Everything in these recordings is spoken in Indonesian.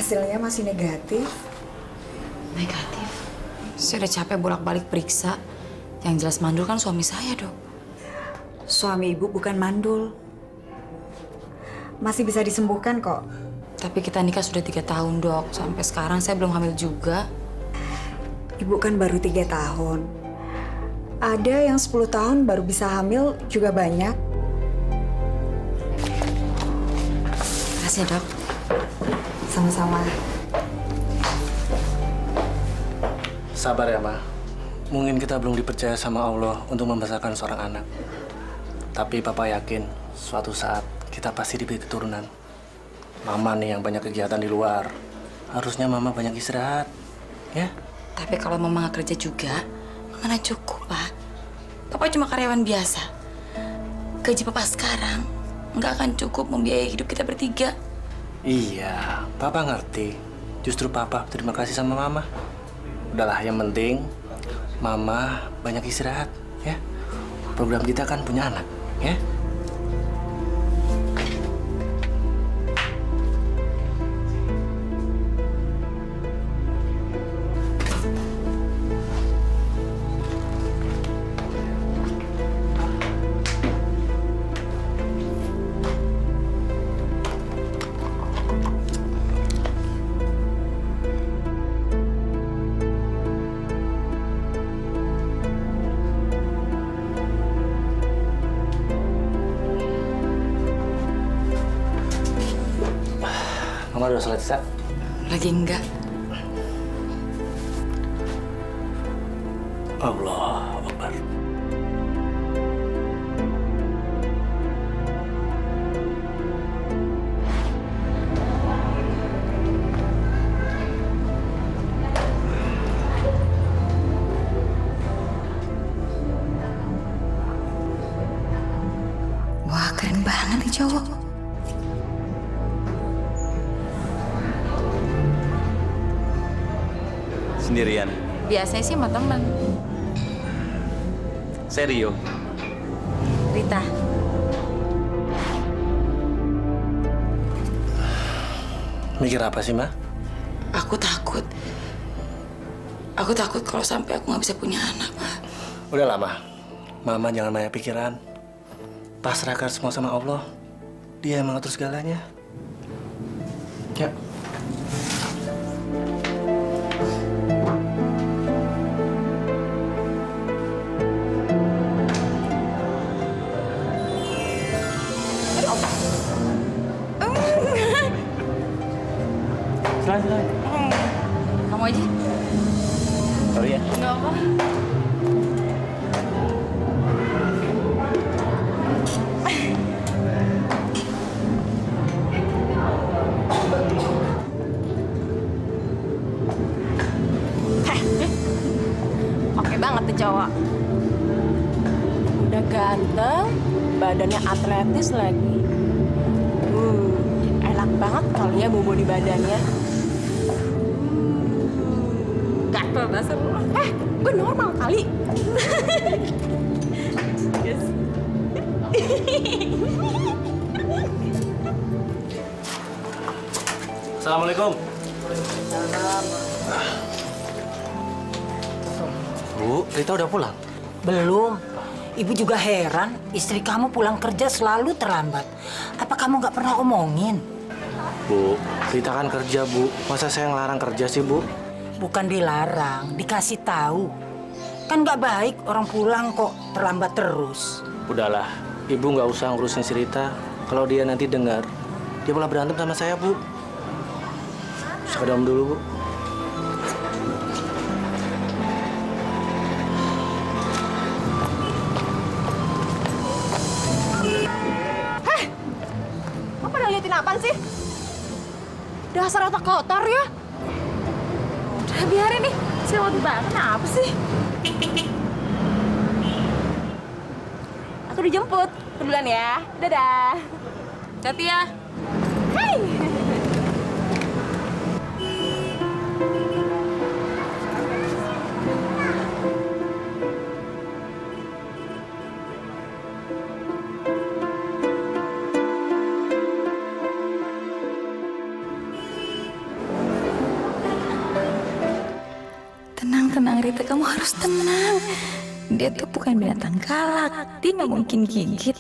hasilnya masih negatif. Negatif? Saya udah capek bolak-balik periksa. Yang jelas mandul kan suami saya, Dok. Suami ibu bukan mandul. Masih bisa disembuhkan kok. Tapi kita nikah sudah 3 tahun, Dok. Sampai sekarang saya belum hamil juga. Ibu kan baru 3 tahun. Ada yang 10 tahun baru bisa hamil juga banyak. Makasih, Dok. Sama-sama. Sabar ya, Ma. Mungkin kita belum dipercaya sama Allah untuk membesarkan seorang anak. Tapi Papa yakin suatu saat kita pasti diberi keturunan. Mama nih yang banyak kegiatan di luar. Harusnya Mama banyak istirahat, ya? Tapi kalau Mama nggak kerja juga, mana cukup, Pak. Papa cuma karyawan biasa. Gaji Papa sekarang nggak akan cukup membiayai hidup kita bertiga. Iya, Papa ngerti. Justru Papa terima kasih sama Mama. Udahlah, yang penting Mama banyak istirahat, ya. Program kita kan punya anak, ya. Mama udah selesai? Lagi enggak. Allah Akbar. Wah, keren banget nih cowok. Sendirian? Biasanya sih sama temen. Serio? Rita. Mikir apa sih, Ma? Aku takut. Aku takut kalau sampai aku nggak bisa punya anak, Pak. Udah lama. Mama jangan banyak pikiran. Pasrahkan semua sama Allah. Dia yang mengatur segalanya. Ya. Silahkan. Kamu aja? Sorry ya. Nggak apa. Oke banget tuh cowok. Udah ganteng, badannya atletis lagi. Enak banget kali ya bobo di badannya. Gatel dasar lu. Gue normal kali. Yes. Assalamualaikum. Bu, Rita udah pulang? Belum. Ibu juga heran, istri kamu pulang kerja selalu terlambat. Apa kamu nggak pernah omongin? Bu, Rita kan kerja, Bu. Masa saya ngelarang kerja sih, Bu? Bukan dilarang, dikasih tahu. Kan nggak baik orang pulang kok terlambat terus. Udahlah, Ibu nggak usah ngurusin si Rita. Kalau dia nanti dengar, dia malah berantem sama saya, Bu. Sekadar dulu, Bu. Lo pada liatin apaan sih? Dasar otak kotor ya. Udah biarin nih, si lewat banget. Kenapa sih? Aku dijemput. Duluan ya. Dadah. Hati ya. Hai. harus tenang. Dia tuh bukan binatang galak. Dia nggak mungkin gigit.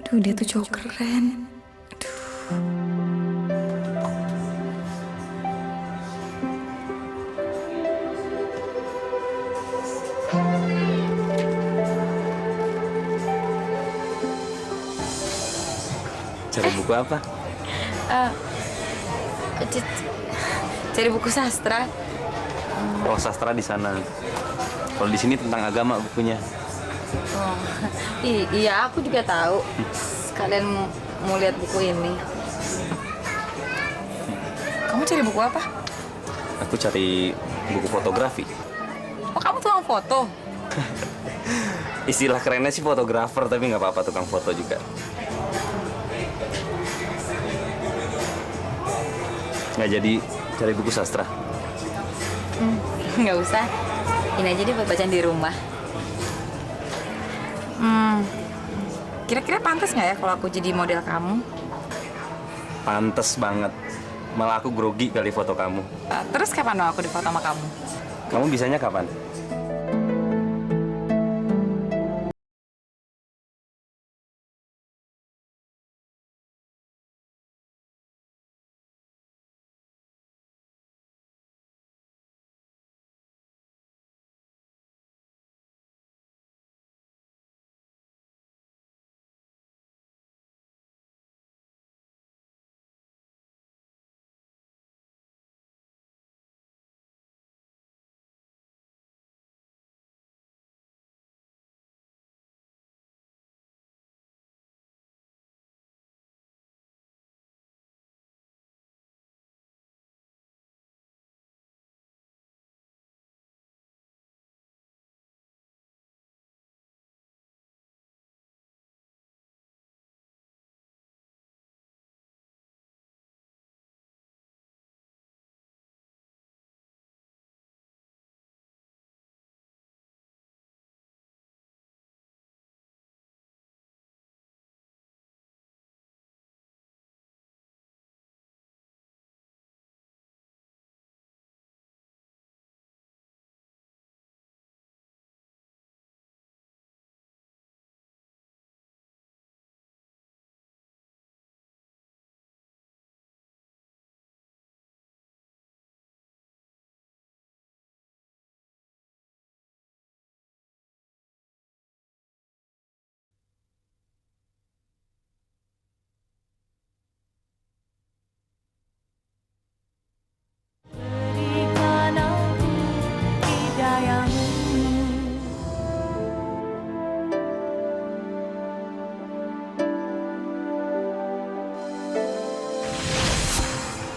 Duh, dia tuh cowok keren. Cari buku apa? Cari buku sastra. Oh, sastra di sana. Kalau di sini tentang agama bukunya. Oh, iya, aku juga tahu. Kalian mau lihat buku ini. Kamu cari buku apa? Aku cari buku fotografi. Oh, kamu tukang foto? Istilah kerennya sih fotografer, tapi nggak apa-apa tukang foto juga. Nggak jadi cari buku sastra. Nggak usah. Ini aja deh buat bacaan di rumah. Kira-kira pantas nggak ya kalau aku jadi model kamu? Pantes banget. Malah aku grogi kali foto kamu. Terus kapan dong aku difoto sama kamu? Kamu bisanya kapan?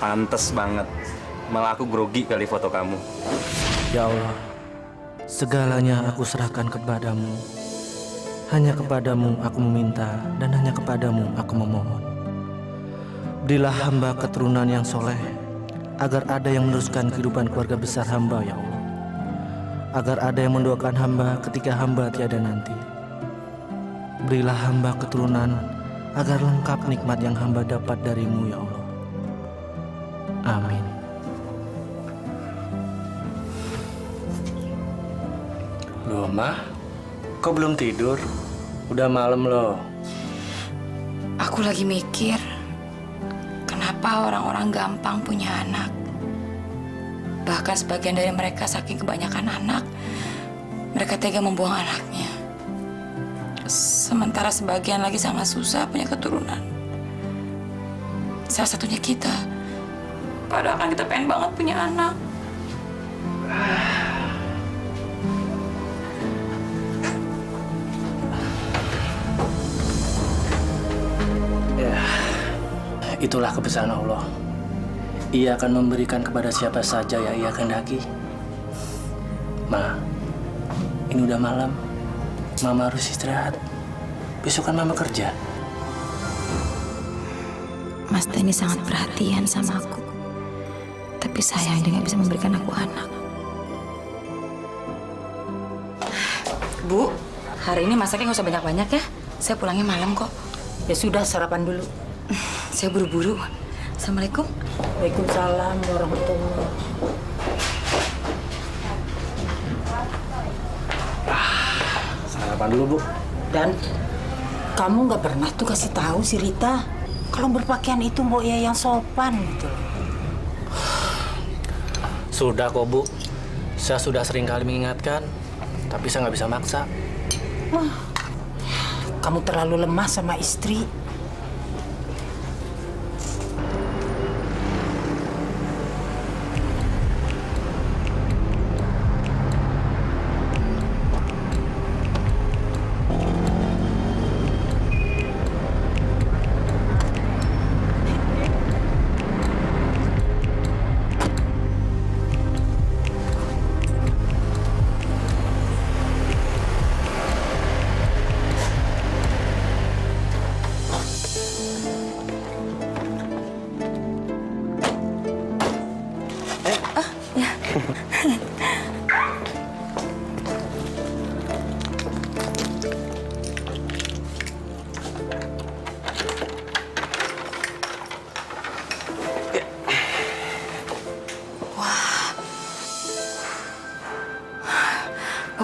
Pantes banget. Malah aku grogi kali foto kamu. Ya Allah, segalanya aku serahkan kepadamu. Hanya kepadamu aku meminta dan hanya kepadamu aku memohon. Berilah hamba keturunan yang soleh, agar ada yang meneruskan kehidupan keluarga besar hamba, ya Allah. Agar ada yang mendoakan hamba ketika hamba tiada nanti. Berilah hamba keturunan, agar lengkap nikmat yang hamba dapat darimu, ya Allah. Amin. Loh, Mah, kok belum tidur? Udah malam loh. Aku lagi mikir, kenapa orang-orang gampang punya anak. Bahkan sebagian dari mereka saking kebanyakan anak, mereka tega membuang anaknya. Sementara sebagian lagi sangat susah punya keturunan. Salah satunya kita. Padahal kan kita pengen banget punya anak. Ya, itulah kebesaran Allah. Ia akan memberikan kepada siapa saja yang ia kehendaki. Ma, ini udah malam. Mama harus istirahat. Besok kan Mama kerja. Mas Denny sangat perhatian sama aku. Tapi sayang dia nggak bisa memberikan aku anak. Bu, hari ini masaknya nggak usah banyak-banyak ya. Saya pulangnya malam kok. Ya sudah, sarapan dulu. Saya buru-buru. Assalamualaikum. Waalaikumsalam warahmatullahi wabarakatuh. sarapan dulu, Bu. Dan kamu nggak pernah tuh kasih tahu si Rita kalau berpakaian itu Mbok ya yang sopan gitu. Sudah kok, Bu. Saya sudah sering kali mengingatkan, tapi saya nggak bisa maksa. Kamu terlalu lemah sama istri.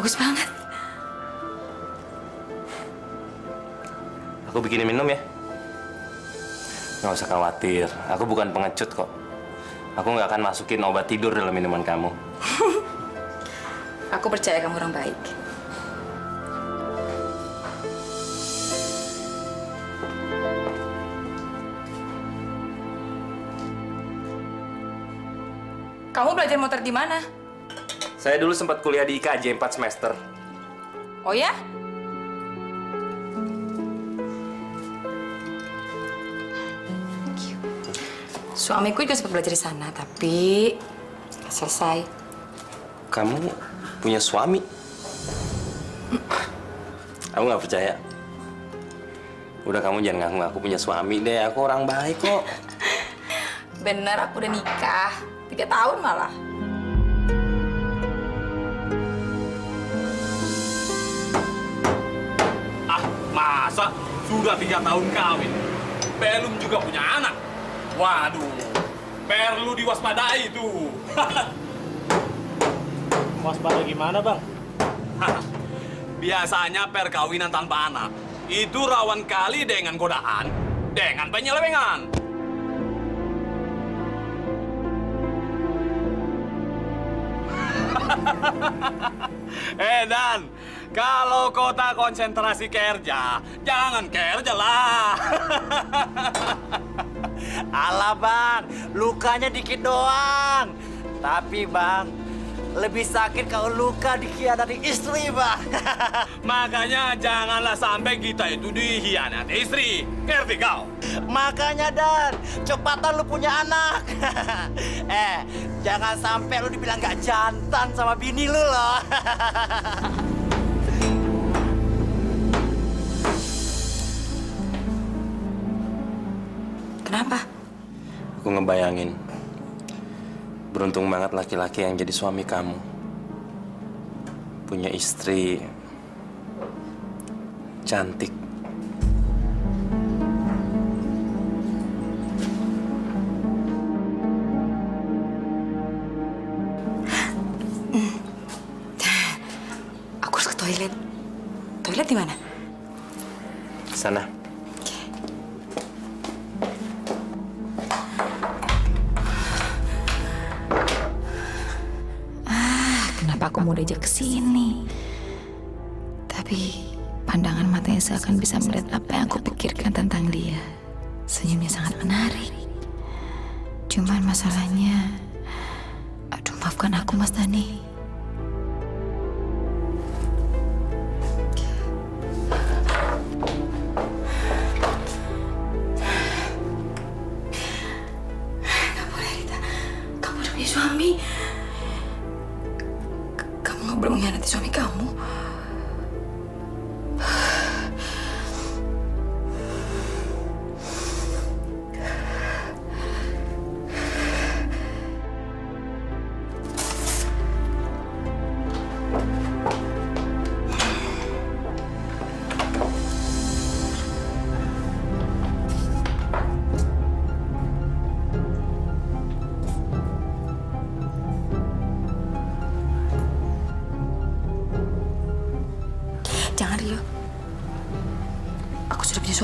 Bagus banget. Aku bikinin minum ya. Nggak usah khawatir, aku bukan pengecut kok. Aku nggak akan masukin obat tidur dalam minuman kamu. Aku percaya kamu orang baik. Kamu belajar motor di mana? Saya dulu sempat kuliah di IKJ 4 semester. Oh ya? Suamiku juga sempat belajar di sana, tapi nggak selesai. Kamu punya suami? Aku nggak percaya. Udah, kamu jangan ngaku-ngaku punya suami deh. Aku orang baik kok. Bener, aku udah nikah. 3 tahun malah. Masa sudah 3 tahun kawin, belum juga punya anak? Waduh, perlu diwaspadai tuh. Waspada gimana, Bang? Biasanya perkawinan tanpa anak itu rawan kali dengan godaan, dengan penyelewengan. Dan kalau kota konsentrasi kerja, jangan kerja lah. Alah bang, lukanya dikit doang. Tapi bang, lebih sakit kalau luka dikhianati istri bang. Makanya janganlah sampai kita itu dikhianati istri. Ngerti kau? Makanya Dan, cepatan lu punya anak. Jangan sampai lu dibilang gak jantan sama bini lu loh. Kenapa? Aku ngebayangin, beruntung banget laki-laki yang jadi suami kamu. Punya istri cantik. Aku harus ke toilet. Toilet di mana? Sana. Kenapa aku mau diajak ke sini? Tapi pandangan matanya seakan bisa melihat apa yang aku pikirkan tentang dia. Senyumnya sangat menarik. Cuman masalahnya, aduh maafkan aku Mas Dani. Gak boleh Rita, kamu udah punya suami. Kamu gak boleh mengkhianati suami kamu.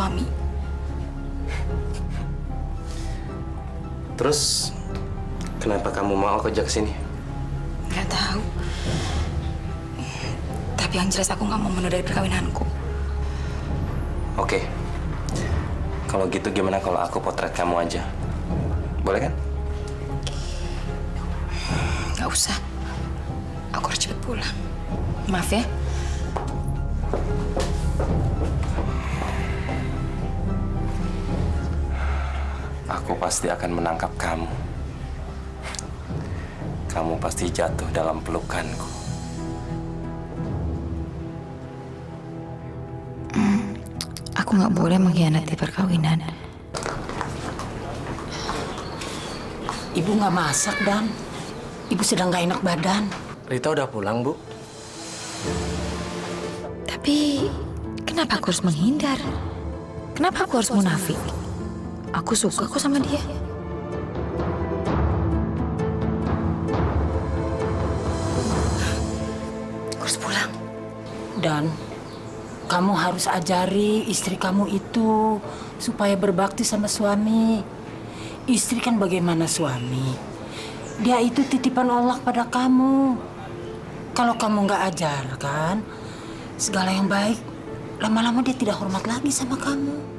suami. Terus kenapa kamu mau kerja ke sini? Nggak tahu. Tapi yang jelas aku nggak mau menodai perkawinanku. Oke. Kalau gitu gimana kalau aku potret kamu aja? Boleh kan? Nggak usah. Aku harus cepet pulang. Maaf ya. Aku pasti akan menangkap kamu. Kamu pasti jatuh dalam pelukanku. Aku nggak boleh mengkhianati perkawinan. Ibu nggak masak, Dan. Ibu sedang nggak enak badan. Rita udah pulang, Bu. Tapi kenapa aku harus menghindar? Kenapa aku harus munafik? Aku suka kok sama dia. Aku harus pulang. Dan kamu harus ajari istri kamu itu supaya berbakti sama suami. Istri kan bagaimana suami? Dia itu titipan Allah pada kamu. Kalau kamu nggak ajarkan segala yang baik, lama-lama dia tidak hormat lagi sama kamu.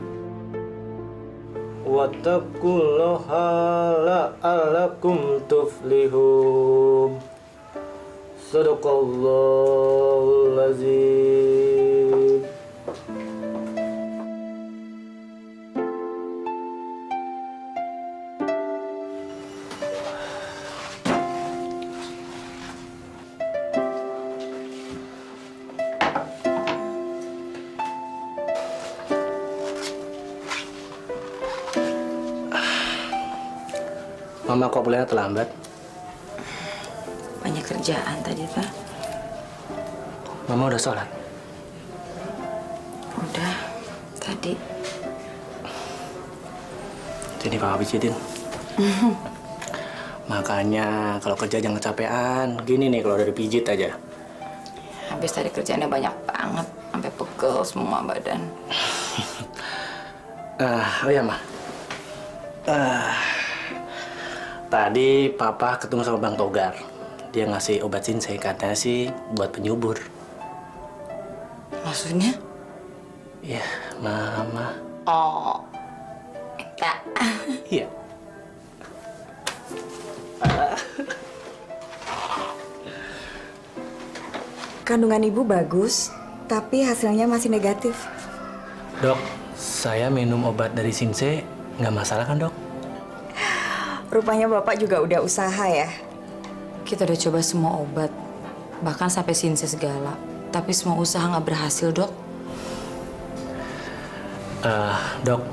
Wattaqullaha la'allakum tuflihun. Sadaqallahul azim. Mama kok pulangnya terlambat? Banyak kerjaan tadi, Pak. Mama udah sholat? Udah, tadi. Jadi Papa pijitin. Makanya kalau kerja jangan kecapean. Gini nih kalau udah dipijit aja. Habis tadi kerjaannya banyak banget. Sampai pegel semua badan. Oh iya, Ma. Tadi Papa ketemu sama Bang Togar. Dia ngasih obat sinsei, katanya sih buat penyubur. Maksudnya? Iya, Mama. Oh, tak. Iya. Kandungan ibu bagus, tapi hasilnya masih negatif. Dok, saya minum obat dari sinsei nggak masalah kan, Dok? Rupanya Bapak juga udah usaha ya. Kita udah coba semua obat. Bahkan sampai sinsei segala. Tapi semua usaha nggak berhasil, Dok. Dok,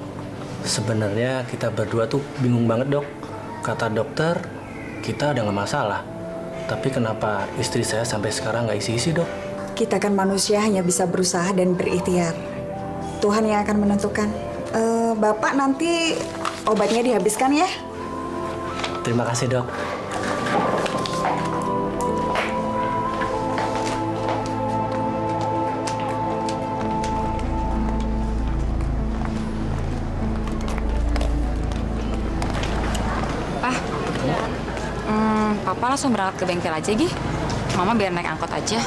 sebenarnya kita berdua tuh bingung banget, Dok. Kata dokter, kita udah nggak masalah. Tapi kenapa istri saya sampai sekarang nggak isi-isi, Dok? Kita kan manusia hanya bisa berusaha dan berikhtiar. Tuhan yang akan menentukan. Bapak nanti obatnya dihabiskan ya. Terima kasih, Dok. Papa langsung berangkat ke bengkel aja, Gi. Mama biar naik angkot aja.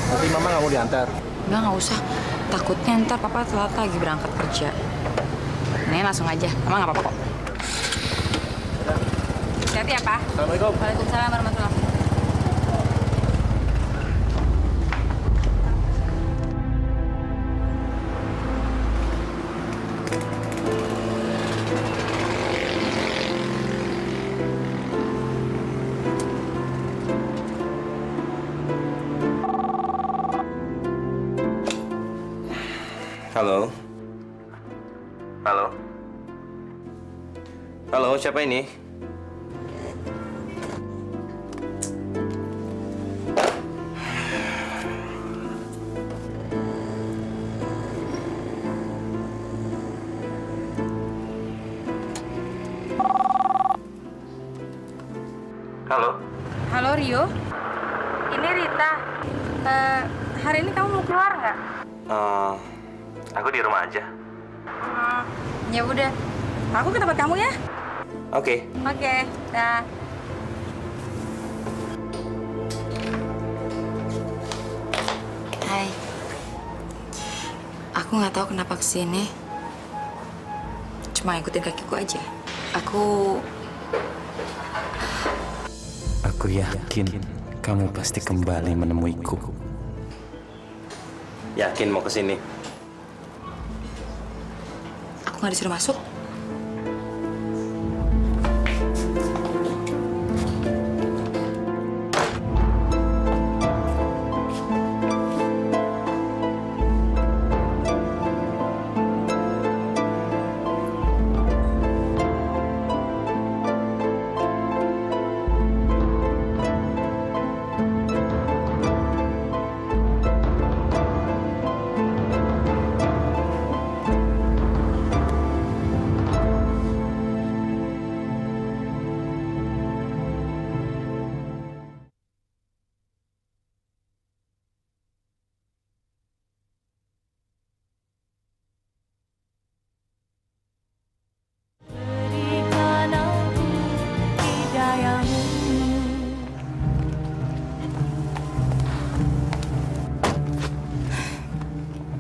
Tapi Mama nggak mau diantar. Nggak usah. Takutnya ntar Papa telat lagi berangkat kerja. Nih, langsung aja. Mama nggak apa-apa kok. Hati-hati ya, Pak. Assalamualaikum. Waalaikumsalam warahmatullahi wabarakatuh. Halo. Halo. Halo, siapa ini? Halo. Halo Rio, ini Rita. Hari ini kamu mau keluar nggak? Aku di rumah aja. Ya udah, aku ke tempat kamu ya. Oke. Oke, dah. Hai. Aku nggak tahu kenapa kesini. Cuma ikutin kakiku aja. Aku yakin kamu pasti kembali menemuiku. Yakin mau kesini? Aku nggak disuruh masuk.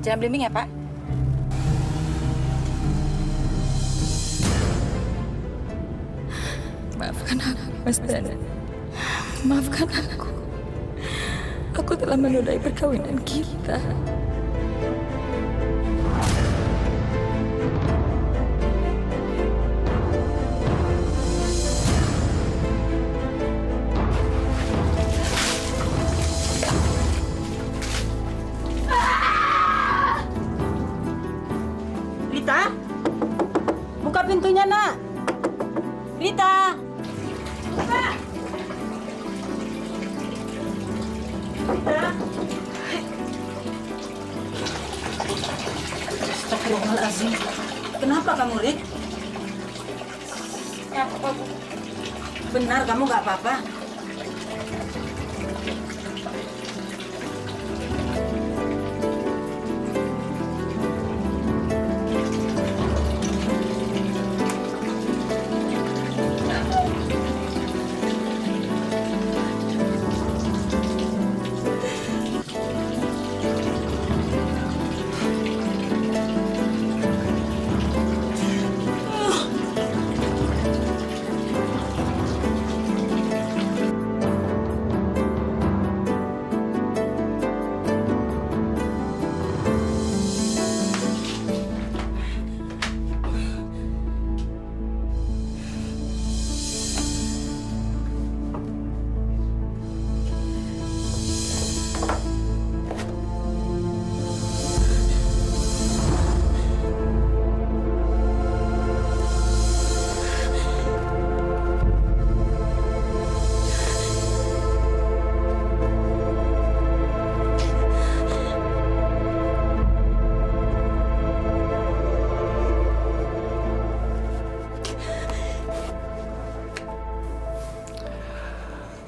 Jangan belimbing ya, Pak. Maafkan aku, Mas Dana. Maafkan aku. Aku telah menodai perkawinan kita. Rita, buka pintunya, Nak. Rita. Buka. Rita. Astagfirullahaladzim. Kenapa kamu, Rit? Benar kamu nggak apa-apa?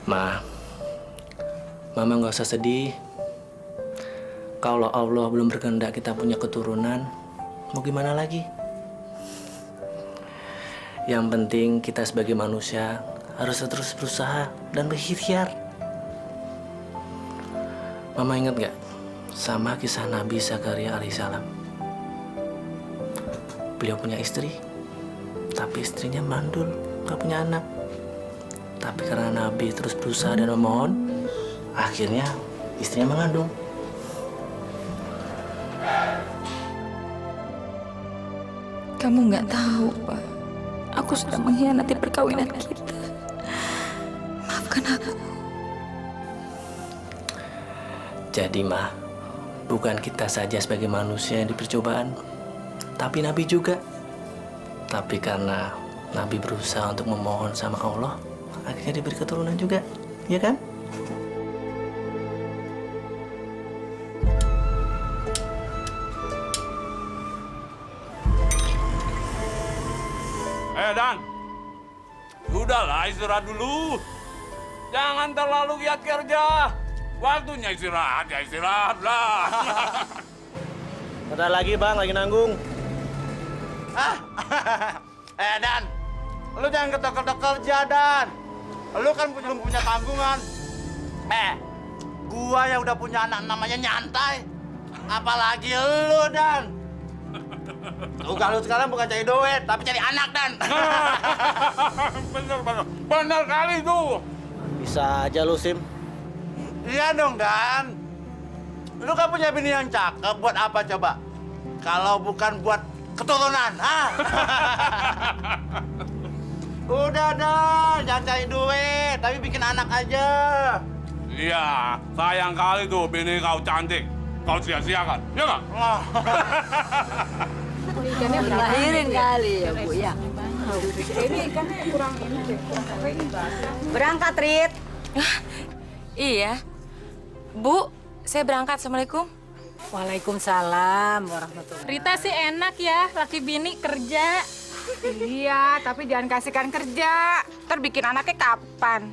Ma, Mama nggak usah sedih. Kalau Allah belum berkehendak kita punya keturunan, mau gimana lagi? Yang penting kita sebagai manusia harus terus berusaha dan berikhtiar. Mama ingat nggak sama kisah Nabi Zakaria alaihissalam? Beliau punya istri, tapi istrinya mandul, nggak punya anak. Tapi karena Nabi terus berusaha dan memohon, akhirnya istrinya mengandung. Kamu nggak tahu, Pak. Aku sudah mengkhianati perkawinan kita. Maafkan aku. Jadi, Ma, bukan kita saja sebagai manusia yang diberi cobaan, tapi Nabi juga. Tapi karena Nabi berusaha untuk memohon sama Allah, akhirnya diberi keturunan juga, ya kan? Dan, udahlah istirahat dulu. Jangan terlalu giat kerja. Waktunya istirahat, ya istirahat lah. Bentar lagi, Bang, lagi nanggung. Hah? Dan, lu jangan ketok-ketok kerja, Dan. Lu kan belum punya tanggungan. Gua yang udah punya anak namanya nyantai. Apalagi lu, Dan. Tugas lu sekarang bukan cari duit, tapi cari anak, Dan. Bener kali tuh. Bisa aja lu, Sim. Iya dong, Dan. Lu kan punya bini yang cakep, buat apa coba? Kalau bukan buat keturunan, ah? Udah, Dan. Jangan cari duit, tapi bikin anak aja. Iya, sayang kali tuh bini kau cantik. Kau sia-siakan, ya nggak? Lahirin kali ya, Bu, ya. Berangkat, Rit. Iya. Bu, saya berangkat. Assalamualaikum. Waalaikumsalam warahmatullahi. Rita sih enak ya, laki bini kerja. Iya, tapi jangan kasihkan kerja. Ntar bikin anaknya kapan?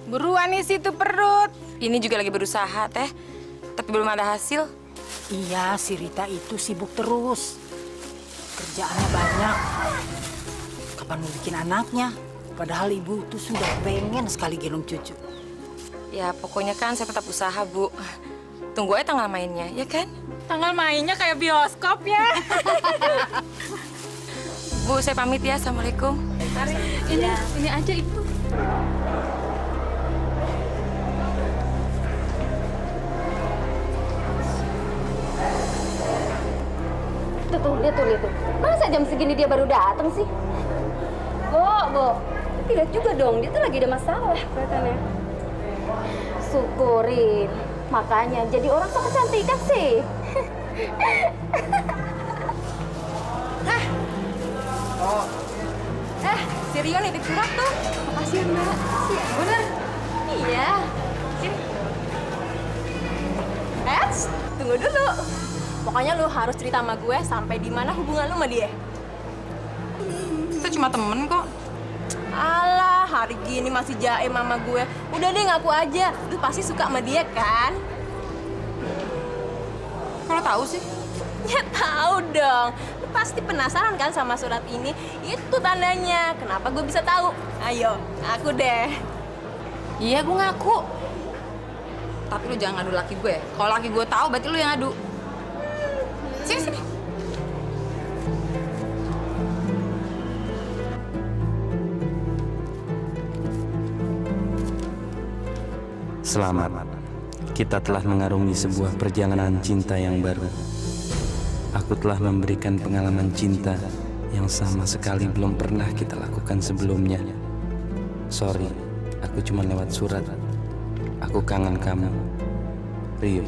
Buruan isi tuh perut. Ini juga lagi berusaha, Teh. Tapi belum ada hasil. Iya, si Rita itu sibuk terus. Kerjaannya banyak. Kapan mau bikin anaknya? Padahal ibu itu sudah pengen sekali gendong cucu. Ya, pokoknya kan saya tetap usaha, Bu. Tunggu aja tanggal mainnya, ya kan? Tanggal mainnya kayak bioskop ya. Bu, saya pamit ya. Assalamualaikum. Ini aja Ibu. Lihat tuh. Masa jam segini dia baru datang sih? Bu. Tidak juga dong, dia tuh lagi ada masalah kelihatannya. Syukurin. Makanya jadi orang sok kecantikan sih. Si Rio nitip surat tuh. Makasih ya, Mbak. Bener? Iya. Sini. Tunggu dulu. Pokoknya lu harus cerita sama gue sampai di mana hubungan lu sama dia. Kita cuma temen kok. Alah, hari gini masih jaim sama gue. Udah deh ngaku aja. Lu pasti suka sama dia kan? Kalau tahu sih. Ya tahu dong. Lu pasti penasaran kan sama surat ini? Itu tandanya. Kenapa gue bisa tahu? Ayo, aku deh. Iya, gue ngaku. Tapi lu jangan ngadu laki gue. Kalau laki gue tahu, berarti lu yang ngadu. Sini. Selamat. Kita telah mengarungi sebuah perjalanan cinta yang baru. Aku telah memberikan pengalaman cinta yang sama sekali belum pernah kita lakukan sebelumnya. Sorry, aku cuma lewat surat. Aku kangen kamu, Rio.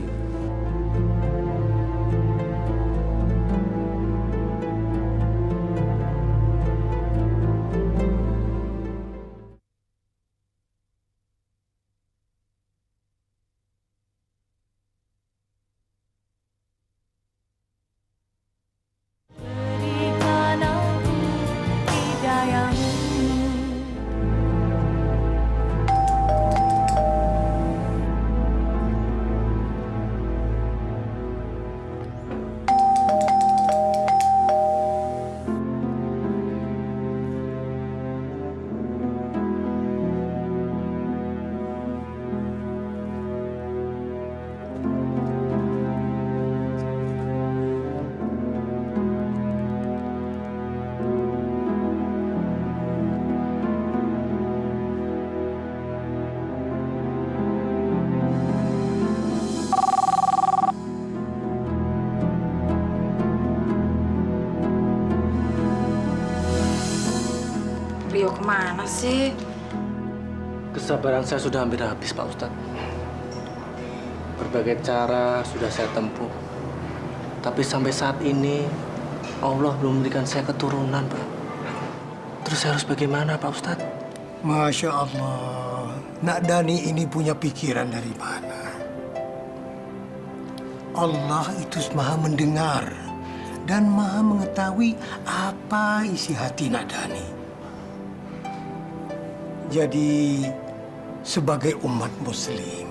Rio kemana sih? Kesabaran saya sudah hampir habis, Pak Ustadz. Berbagai cara sudah saya tempuh. Tapi sampai saat ini, Allah belum memberikan saya keturunan, Pak. Terus saya harus bagaimana, Pak Ustadz? Masya Allah, Nak Dani ini punya pikiran dari mana? Allah itu maha mendengar dan maha mengetahui apa isi hati Nak Dani. Jadi, sebagai umat muslim,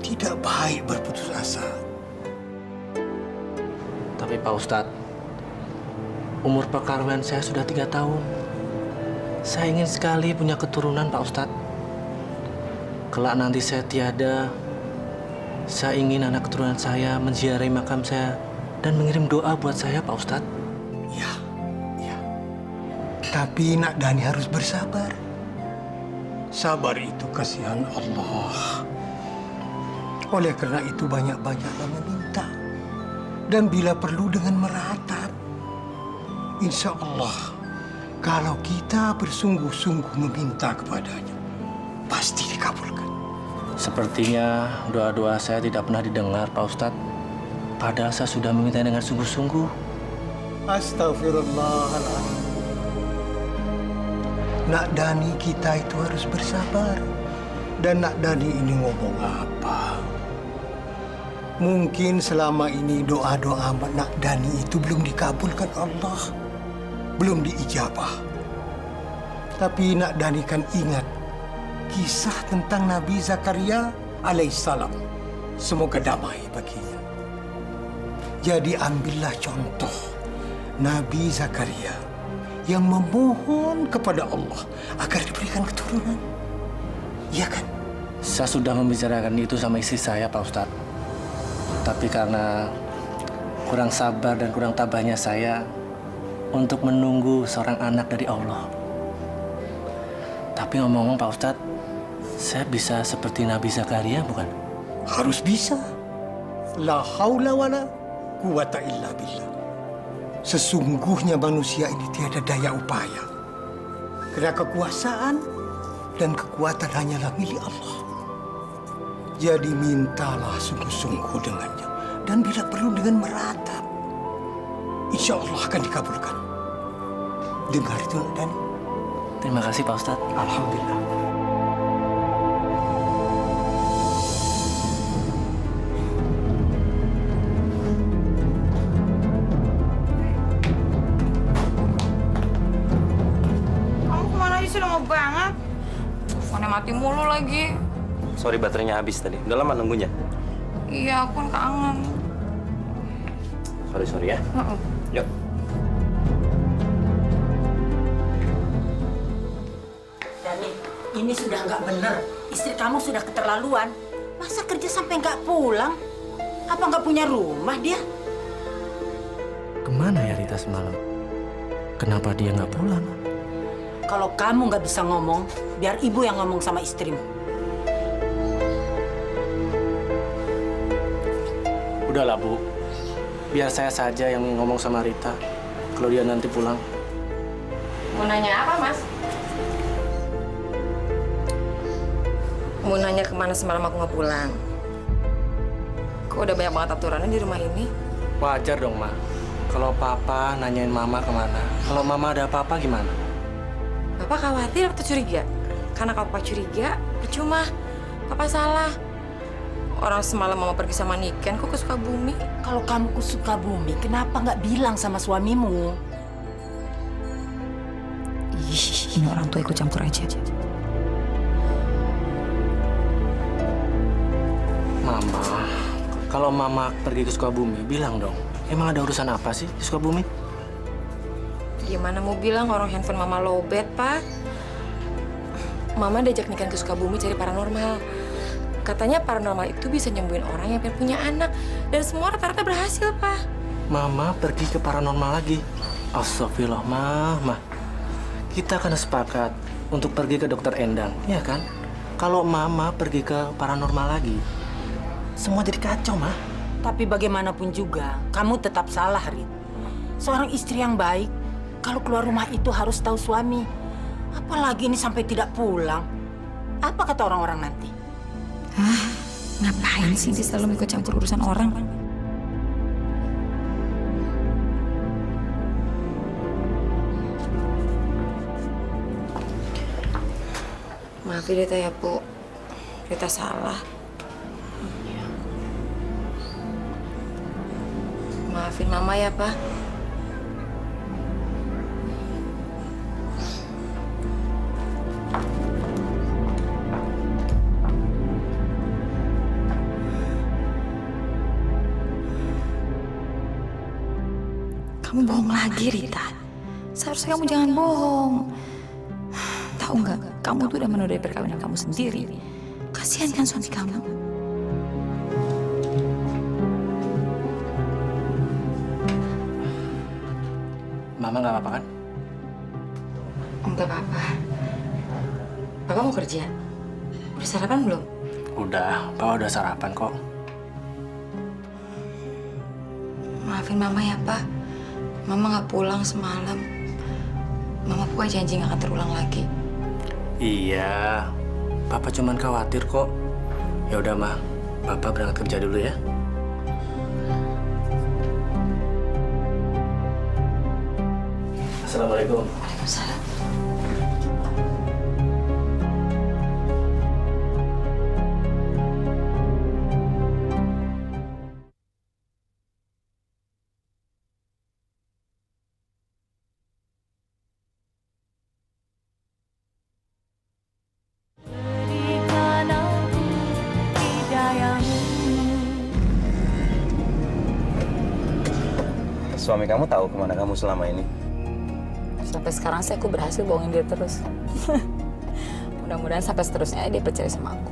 tidak baik berputus asa. Tapi Pak Ustadz, Umur perkawinan saya sudah 3 tahun. Saya ingin sekali punya keturunan, Pak Ustadz. Kelak nanti saya tiada, saya ingin anak keturunan saya menziarahi makam saya dan mengirim doa buat saya, Pak Ustadz. Ya, ya. Tapi Nak Dani harus bersabar. Sabar itu kasihan Allah. Oleh karena itu banyak-banyaklah meminta. Dan bila perlu dengan meratap. Insya Allah, kalau kita bersungguh-sungguh meminta kepadanya, pasti dikabulkan. Sepertinya doa-doa saya tidak pernah didengar, Pak Ustadz. Padahal saya sudah meminta dengan sungguh-sungguh. Astagfirullahaladzim. Nak Dani kita itu harus bersabar. Dan Nak Dani ini ngomong apa? Mungkin selama ini doa-doa Nak Dani itu belum dikabulkan Allah. Belum diijabah. Tapi Nak Dani kan ingat kisah tentang Nabi Zakaria alaihissalam. Semoga damai baginya. Jadi ambillah contoh Nabi Zakaria yang memohon kepada Allah agar diberikan keturunan. Iya kan? Saya sudah membicarakan itu sama istri saya, Pak Ustadz. Tapi karena kurang sabar dan kurang tabahnya saya untuk menunggu seorang anak dari Allah. Tapi ngomong-ngomong, Pak Ustadz, saya bisa seperti Nabi Zakaria, bukan? Harus bisa. La haula wala quwata illa billah. Sesungguhnya manusia ini tiada daya upaya. Karena kekuasaan dan kekuatan hanyalah milik Allah. Jadi mintalah sungguh-sungguh dengannya. Dan bila perlu dengan meratap. Insya Allah akan dikabulkan. Dengar itu, Nak Dani. Terima kasih, Pak Ustadz. Alhamdulillah. Kamu kemana aja sih, lama banget? Teleponnya mati mulu lagi. Sorry, baterainya habis tadi. Udah lama nunggunya. Iya, aku kan kangen. Sorry ya. Yuk. Dani, ini sudah nggak bener. Istri kamu sudah keterlaluan. Masa kerja sampai nggak pulang? Apa nggak punya rumah dia? Kemana ya Rita semalam? Kenapa dia nggak pulang? Kalau kamu nggak bisa ngomong, biar ibu yang ngomong sama istrimu. Udahlah, Bu. Biar saya saja yang ngomong sama Rita kalau dia nanti pulang. Mau nanya apa, Mas? Mau nanya kemana semalam aku nggak pulang. Kok udah banyak banget aturannya di rumah ini? Wajar dong, Ma. Kalau Papa nanyain Mama kemana. Kalau Mama ada apa-apa gimana? Papa khawatir atau curiga? Karena kalau Papa curiga, percuma. Papa salah. Orang semalam Mama pergi sama Niken, kok ke Sukabumi? Kalau kamu ke Sukabumi, kenapa nggak bilang sama suamimu? Ih, ini orang tua ikut campur aja. Mama, kalau Mama pergi ke Sukabumi, bilang dong. Emang ada urusan apa sih di Sukabumi? Gimana mau bilang orang handphone Mama lowbat, Pak? Mama diajak Niken ke Sukabumi cari paranormal. Katanya paranormal itu bisa nyembuhin orang yang pengen punya anak. Dan semua rata-rata berhasil, Pak. Mama pergi ke paranormal lagi. Astagfirullah, Mama. Kita kan sepakat untuk pergi ke dokter Endang, ya kan? Kalau Mama pergi ke paranormal lagi, semua jadi kacau, Ma. Tapi bagaimanapun juga, kamu tetap salah, Rit. Seorang istri yang baik, kalau keluar rumah itu harus tahu suami. Apalagi ini sampai tidak pulang. Apa kata orang-orang nanti? Hah? Ngapain sih dia selalu ikut campur urusan orang? Maafin Rita ya, Bu. Rita salah. Maafin Mama ya, Pak. Kamu Kamu bohong lagi, Rita. Seharusnya kamu jangan bohong. Tahu nggak, kamu tuh udah menodai perkawinan kamu sendiri. Kasihan kan suami kamu? Mama nggak apa-apa kan? Enggak apa-apa. Papa mau kerja? Udah sarapan belum? Udah, Papa udah sarapan kok. Maafin Mama ya, Pak. Mama nggak pulang semalam. Mama pokoknya janji nggak akan terulang lagi. Iya, Papa cuman khawatir kok. Ya udah, Ma. Papa berangkat kerja dulu ya. Assalamualaikum. Waalaikumsalam. Suami kamu tahu kemana kamu selama ini? Sampai sekarang sih aku berhasil bohongin dia terus. Mudah-mudahan sampai seterusnya dia percaya sama aku.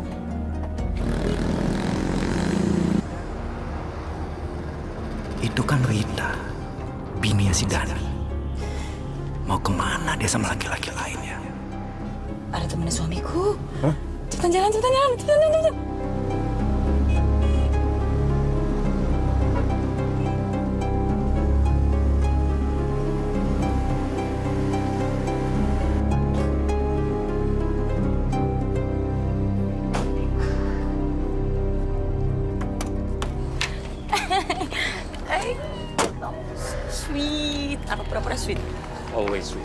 Itu kan Rita, bininya si Dani. Mau kemana dia sama laki-laki lainnya? Ada temennya suamiku. Cepetan jalan, cepetan jalan, cepetan jalan. Sweet, aku pura-pura sweet. Always sweet.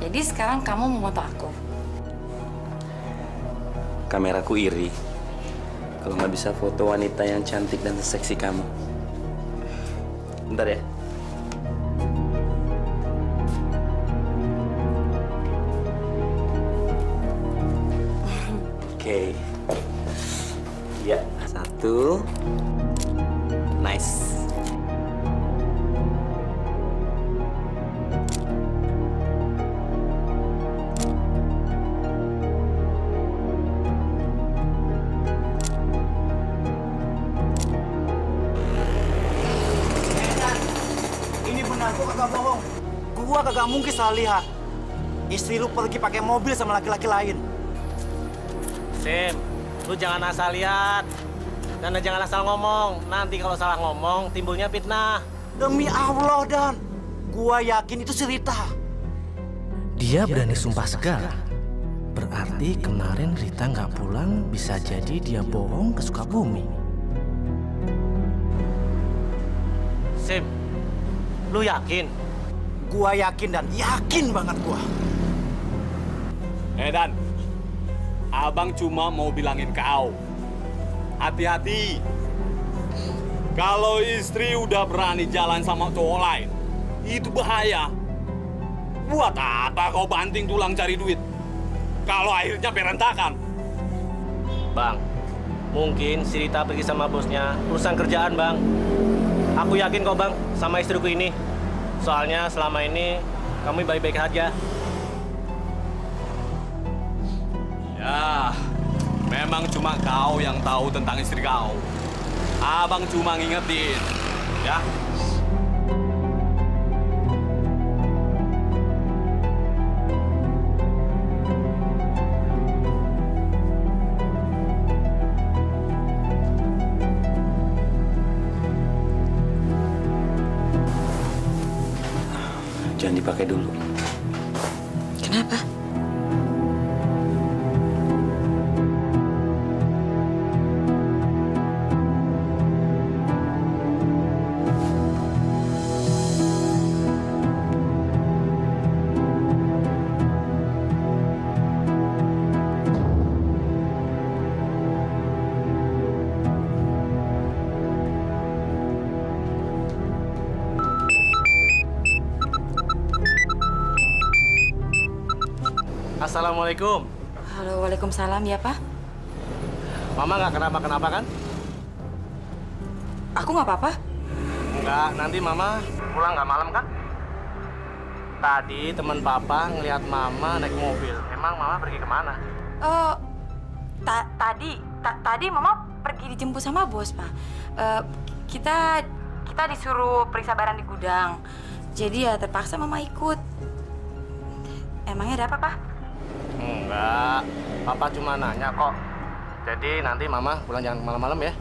Jadi sekarang kamu mau foto aku? Kameraku iri kalau nggak bisa foto wanita yang cantik dan seksi kamu. Bentar ya. Oke. Ya, satu. Nice. Ini benar, gua kagak bohong. Gua kagak mungkin salah lihat. Istri lu pergi pakai mobil sama laki-laki lain. Sim, lu jangan asal lihat. Dan jangan asal ngomong. Nanti kalau salah ngomong, timbulnya fitnah. Demi Allah, Dan. Gua yakin itu si Rita. Dia berani sumpah segala. Berarti kemarin Rita nggak pulang, bisa jadi dia bohong ke Sukabumi. Sim, lu yakin? Gua yakin, Dan. Yakin banget gua. Dan, abang cuma mau bilangin kau. Hati-hati. Kalau istri udah berani jalan sama cowok lain, itu bahaya. Buat apa kau banting tulang cari duit? Kalau akhirnya berantakan. Bang, mungkin si Rita pergi sama bosnya urusan kerjaan, Bang. Aku yakin kok, Bang, sama istriku ini. Soalnya selama ini kami baik-baik aja. Ya, memang cuma kau yang tahu tentang istri kau. Abang cuma ngingetin, ya. Jangan dipakai dulu. Kenapa? Assalamualaikum. Halo, waalaikumsalam ya, Pak. Mama nggak kenapa-kenapa kan? Aku nggak apa-apa. Enggak, nanti Mama pulang nggak malam kan? Tadi teman Papa ngelihat Mama naik mobil. Emang Mama pergi kemana? Oh, tadi Mama pergi dijemput sama bos, Pak. Kita disuruh periksa barang di gudang. Jadi ya terpaksa Mama ikut. Emangnya ada apa, Pak? Enggak, Papa cuma nanya kok. Jadi nanti Mama pulang jangan malam-malam ya.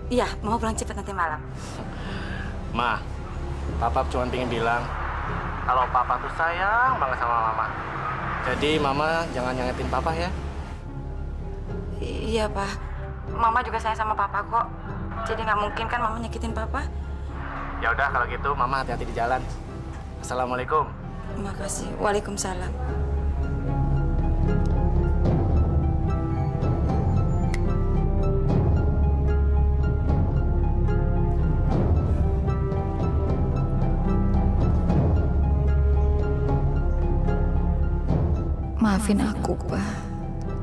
Iya, Mama pulang cepat nanti malam. Ma, Papa cuma pengen bilang kalau Papa tuh sayang banget sama Mama. Jadi Mama jangan nyangetin Papa ya. Iya, Pak. Mama juga sayang sama Papa kok. Jadi nggak mungkin kan Mama nyakitin Papa. Ya udah kalau gitu Mama hati-hati di jalan. Assalamualaikum. Makasih. Waalaikumsalam. Maafin aku, Pak.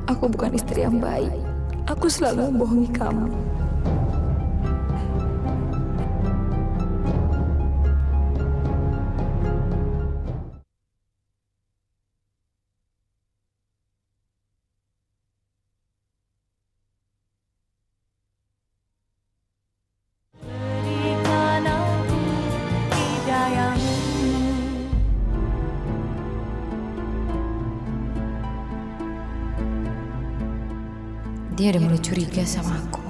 Aku bukan istri yang baik. Aku selalu membohongi kamu. Dia udah mulai curiga sama aku.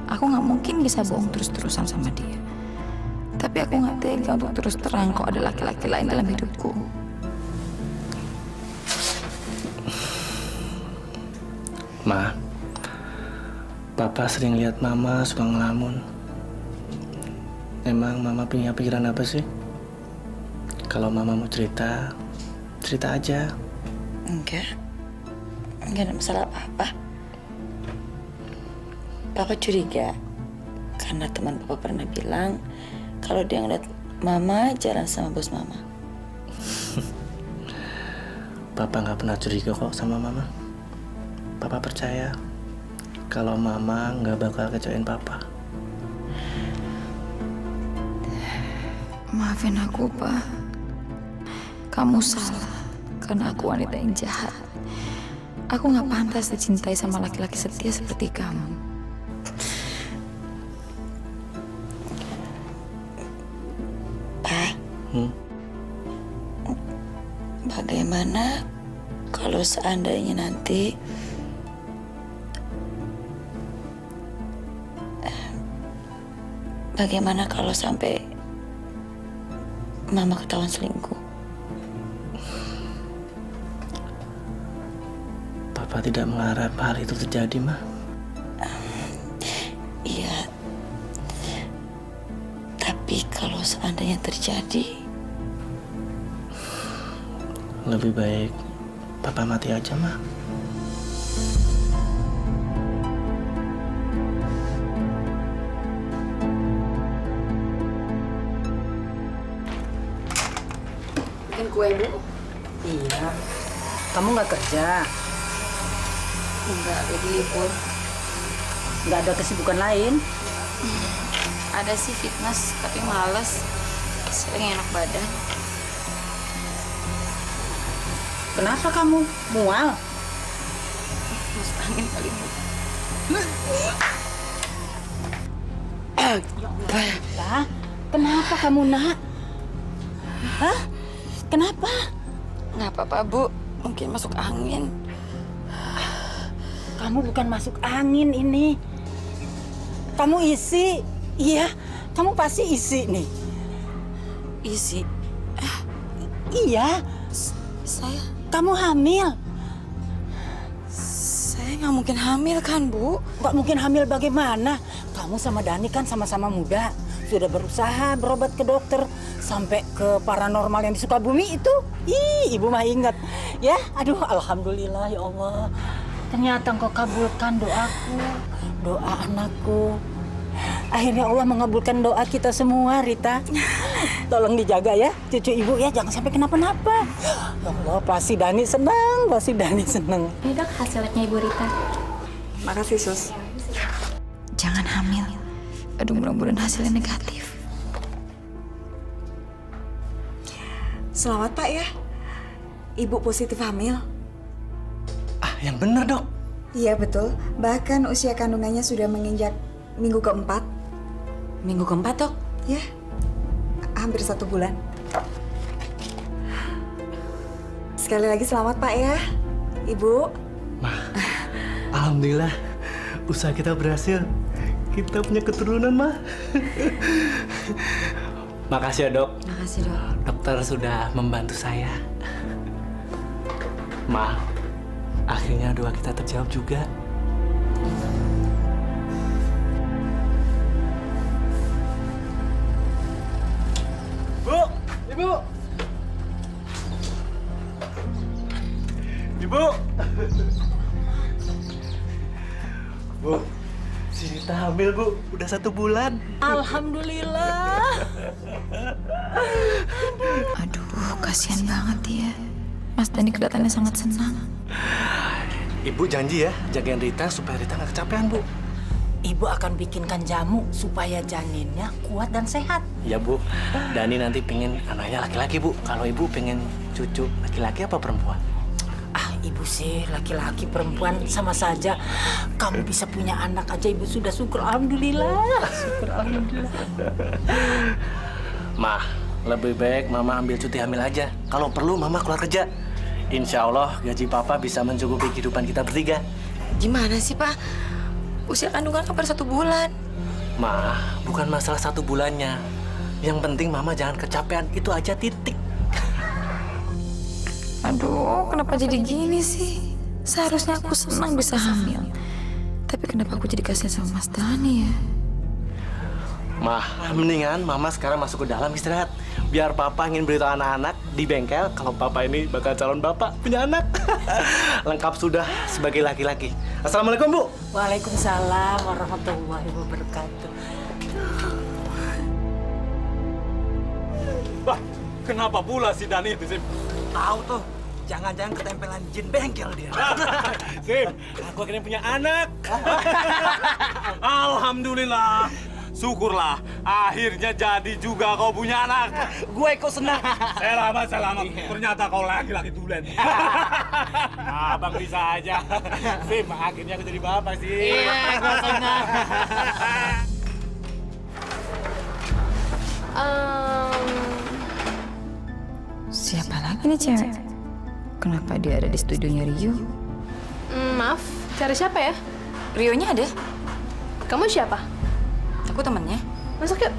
Aku nggak mungkin bisa bohong terus-terusan sama dia. Tapi aku nggak tega untuk terus terang kalau ada laki-laki lain dalam hidupku. Ma, Papa sering lihat Mama suka ngelamun. Emang Mama punya pikiran apa sih? Kalau Mama mau cerita, cerita aja. Enggak ada masalah apa-apa. Papa curiga karena teman Papa pernah bilang kalau dia ngeliat Mama jalan sama bos Mama. Papa nggak pernah curiga kok sama Mama. Papa percaya kalau Mama nggak bakal kecewain Papa. Maafin aku, Pak. Kamu salah karena aku wanita yang jahat. Aku nggak pantas dicintai sama laki-laki setia seperti kamu. Bagaimana kalau seandainya nanti bagaimana kalau sampai Mama ketahuan selingkuh? Papa tidak mengharap hal itu terjadi, Ma. Iya. Tapi kalau seandainya terjadi, lebih baik Papa mati aja, Ma. bikin kue, Bu. Iya. Kamu nggak kerja? Enggak, lagi libur. Nggak ada kesibukan lain? Ada sih fitness, tapi males. Sering enak badan. Kenapa kamu mual? Masuk angin kali, Bu. Lah, kenapa kamu, Nak? Hah? Kenapa? Nggak apa-apa, Bu. Mungkin masuk angin. Kamu bukan masuk angin ini. Kamu isi. Iya, kamu pasti isi nih. Isi? Iya. Saya? Kamu hamil. Saya nggak mungkin hamil kan, Bu? Nggak mungkin hamil bagaimana? Kamu sama Dani kan sama-sama muda. Sudah berusaha berobat ke dokter. Sampai ke paranormal yang di Sukabumi itu. Ih, Ibu mah ingat. Ya, aduh, alhamdulillah ya Allah. Ternyata engkau kabulkan doaku, doa anakku. Akhirnya Allah mengabulkan doa kita semua, Rita. Tolong dijaga ya, cucu ibu ya, jangan sampai kenapa-napa. Ya Allah, pasti Dani senang, pasti Dani senang. Ini Dok, hasil labnya Ibu Rita. Makasih, Sus. Jangan hamil. Aduh, mudah-mudahan hasilnya negatif. Selamat, Pak ya. Ibu positif hamil. Ah, yang benar, Dok. Iya, betul. Bahkan usia kandungannya sudah menginjak minggu keempat. Minggu keempat, Dok? Ya, hampir 1 bulan. Sekali lagi selamat, Pak ya. Ibu. Alhamdulillah, usaha kita berhasil. Kita punya keturunan, Mah. Makasih ya, Dok. Makasih, Dok. Dokter sudah membantu saya. Ma, akhirnya doa kita terjawab juga. Bu, Ibu. Ibu. Bu, si Rita hamil, Bu. Udah 1 bulan. Alhamdulillah. Aduh, kasihan banget dia. Mas Dani kelihatannya sangat senang. Ibu janji ya, jagain Rita supaya Rita nggak kecapean, Bu. Ibu akan bikinkan jamu supaya janinnya kuat dan sehat. Iya, Bu. Dani nanti pengen anaknya laki-laki, Bu. Kalau Ibu pengen cucu laki-laki apa perempuan? Ah, Ibu sih laki-laki perempuan sama saja. Kamu bisa punya anak aja Ibu sudah syukur. Alhamdulillah. Syukur alhamdulillah. Mah, lebih baik Mama ambil cuti hamil aja. Kalau perlu Mama keluar kerja. Insya Allah gaji Papa bisa mencukupi kehidupan kita bertiga. Gimana sih, Pak? Usia kandungan kan baru 1 bulan. Mah, bukan masalah 1 bulannya. Yang penting Mama jangan kecapean. Itu aja, titik. Aduh, kenapa jadi gini sih? Seharusnya aku senang bisa hamil. Tapi kenapa aku jadi kasihan sama Mas Dani ya? Mah, mendingan Mama sekarang masuk ke dalam istirahat. Biar Papa ingin beritahu anak-anak di bengkel kalau Papa ini bakal calon Bapak punya anak. Lengkap sudah sebagai laki-laki. Assalamualaikum, Bu. Waalaikumsalam warahmatullahi wabarakatuh. Bah, kenapa pula si Dani itu, Sim? Tahu tuh, jangan-jangan ketempelan jin bengkel dia. Sim, aku akhirnya punya anak. Alhamdulillah. Syukurlah, akhirnya jadi juga kau punya anak. Gue ikut senang. Selamat, selamat. Ternyata kau laki-laki tulen. Abang bisa aja. Sim, akhirnya aku jadi bapak sih. Iya, gue senang. Siapa lagi nih cewek? Kenapa dia ada di studionya Rio? Maaf, cari siapa ya? Rionya ada? Kamu siapa? Aku temennya. Masuk yuk.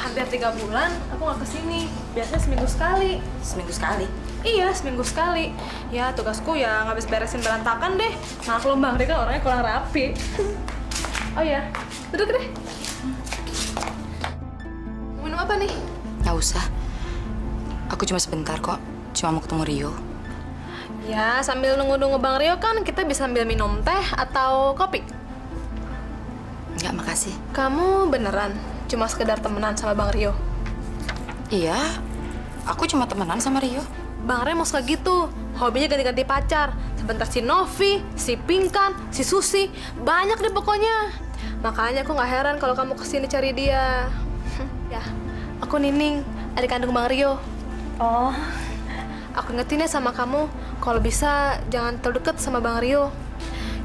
Hampir 3 bulan aku nggak kesini. Biasanya seminggu sekali. Seminggu sekali? Iya, seminggu sekali. Ya, tugasku ya ngabis beresin berantakan deh. Maklum Bang, dia kan orangnya kurang rapi. Oh iya, duduk deh. Mau minum apa nih? Nggak usah. Aku cuma sebentar kok. Cuma mau ketemu Rio. Ya, sambil nunggu-nunggu Bang Rio kan kita bisa sambil minum teh atau kopi. Nggak, makasih. Kamu beneran cuma sekedar temenan sama Bang Rio? Iya, aku cuma temenan sama Rio. Bang Rio mau suka gitu, hobinya ganti-ganti pacar. Sebentar si Novi, si Pinkan, si Susi, banyak deh pokoknya. Makanya aku nggak heran kalau kamu kesini cari dia. Ya, aku Nining, adik kandung Bang Rio. Oh, aku ingetin ya sama kamu, kalau bisa jangan terlalu deket sama Bang Rio.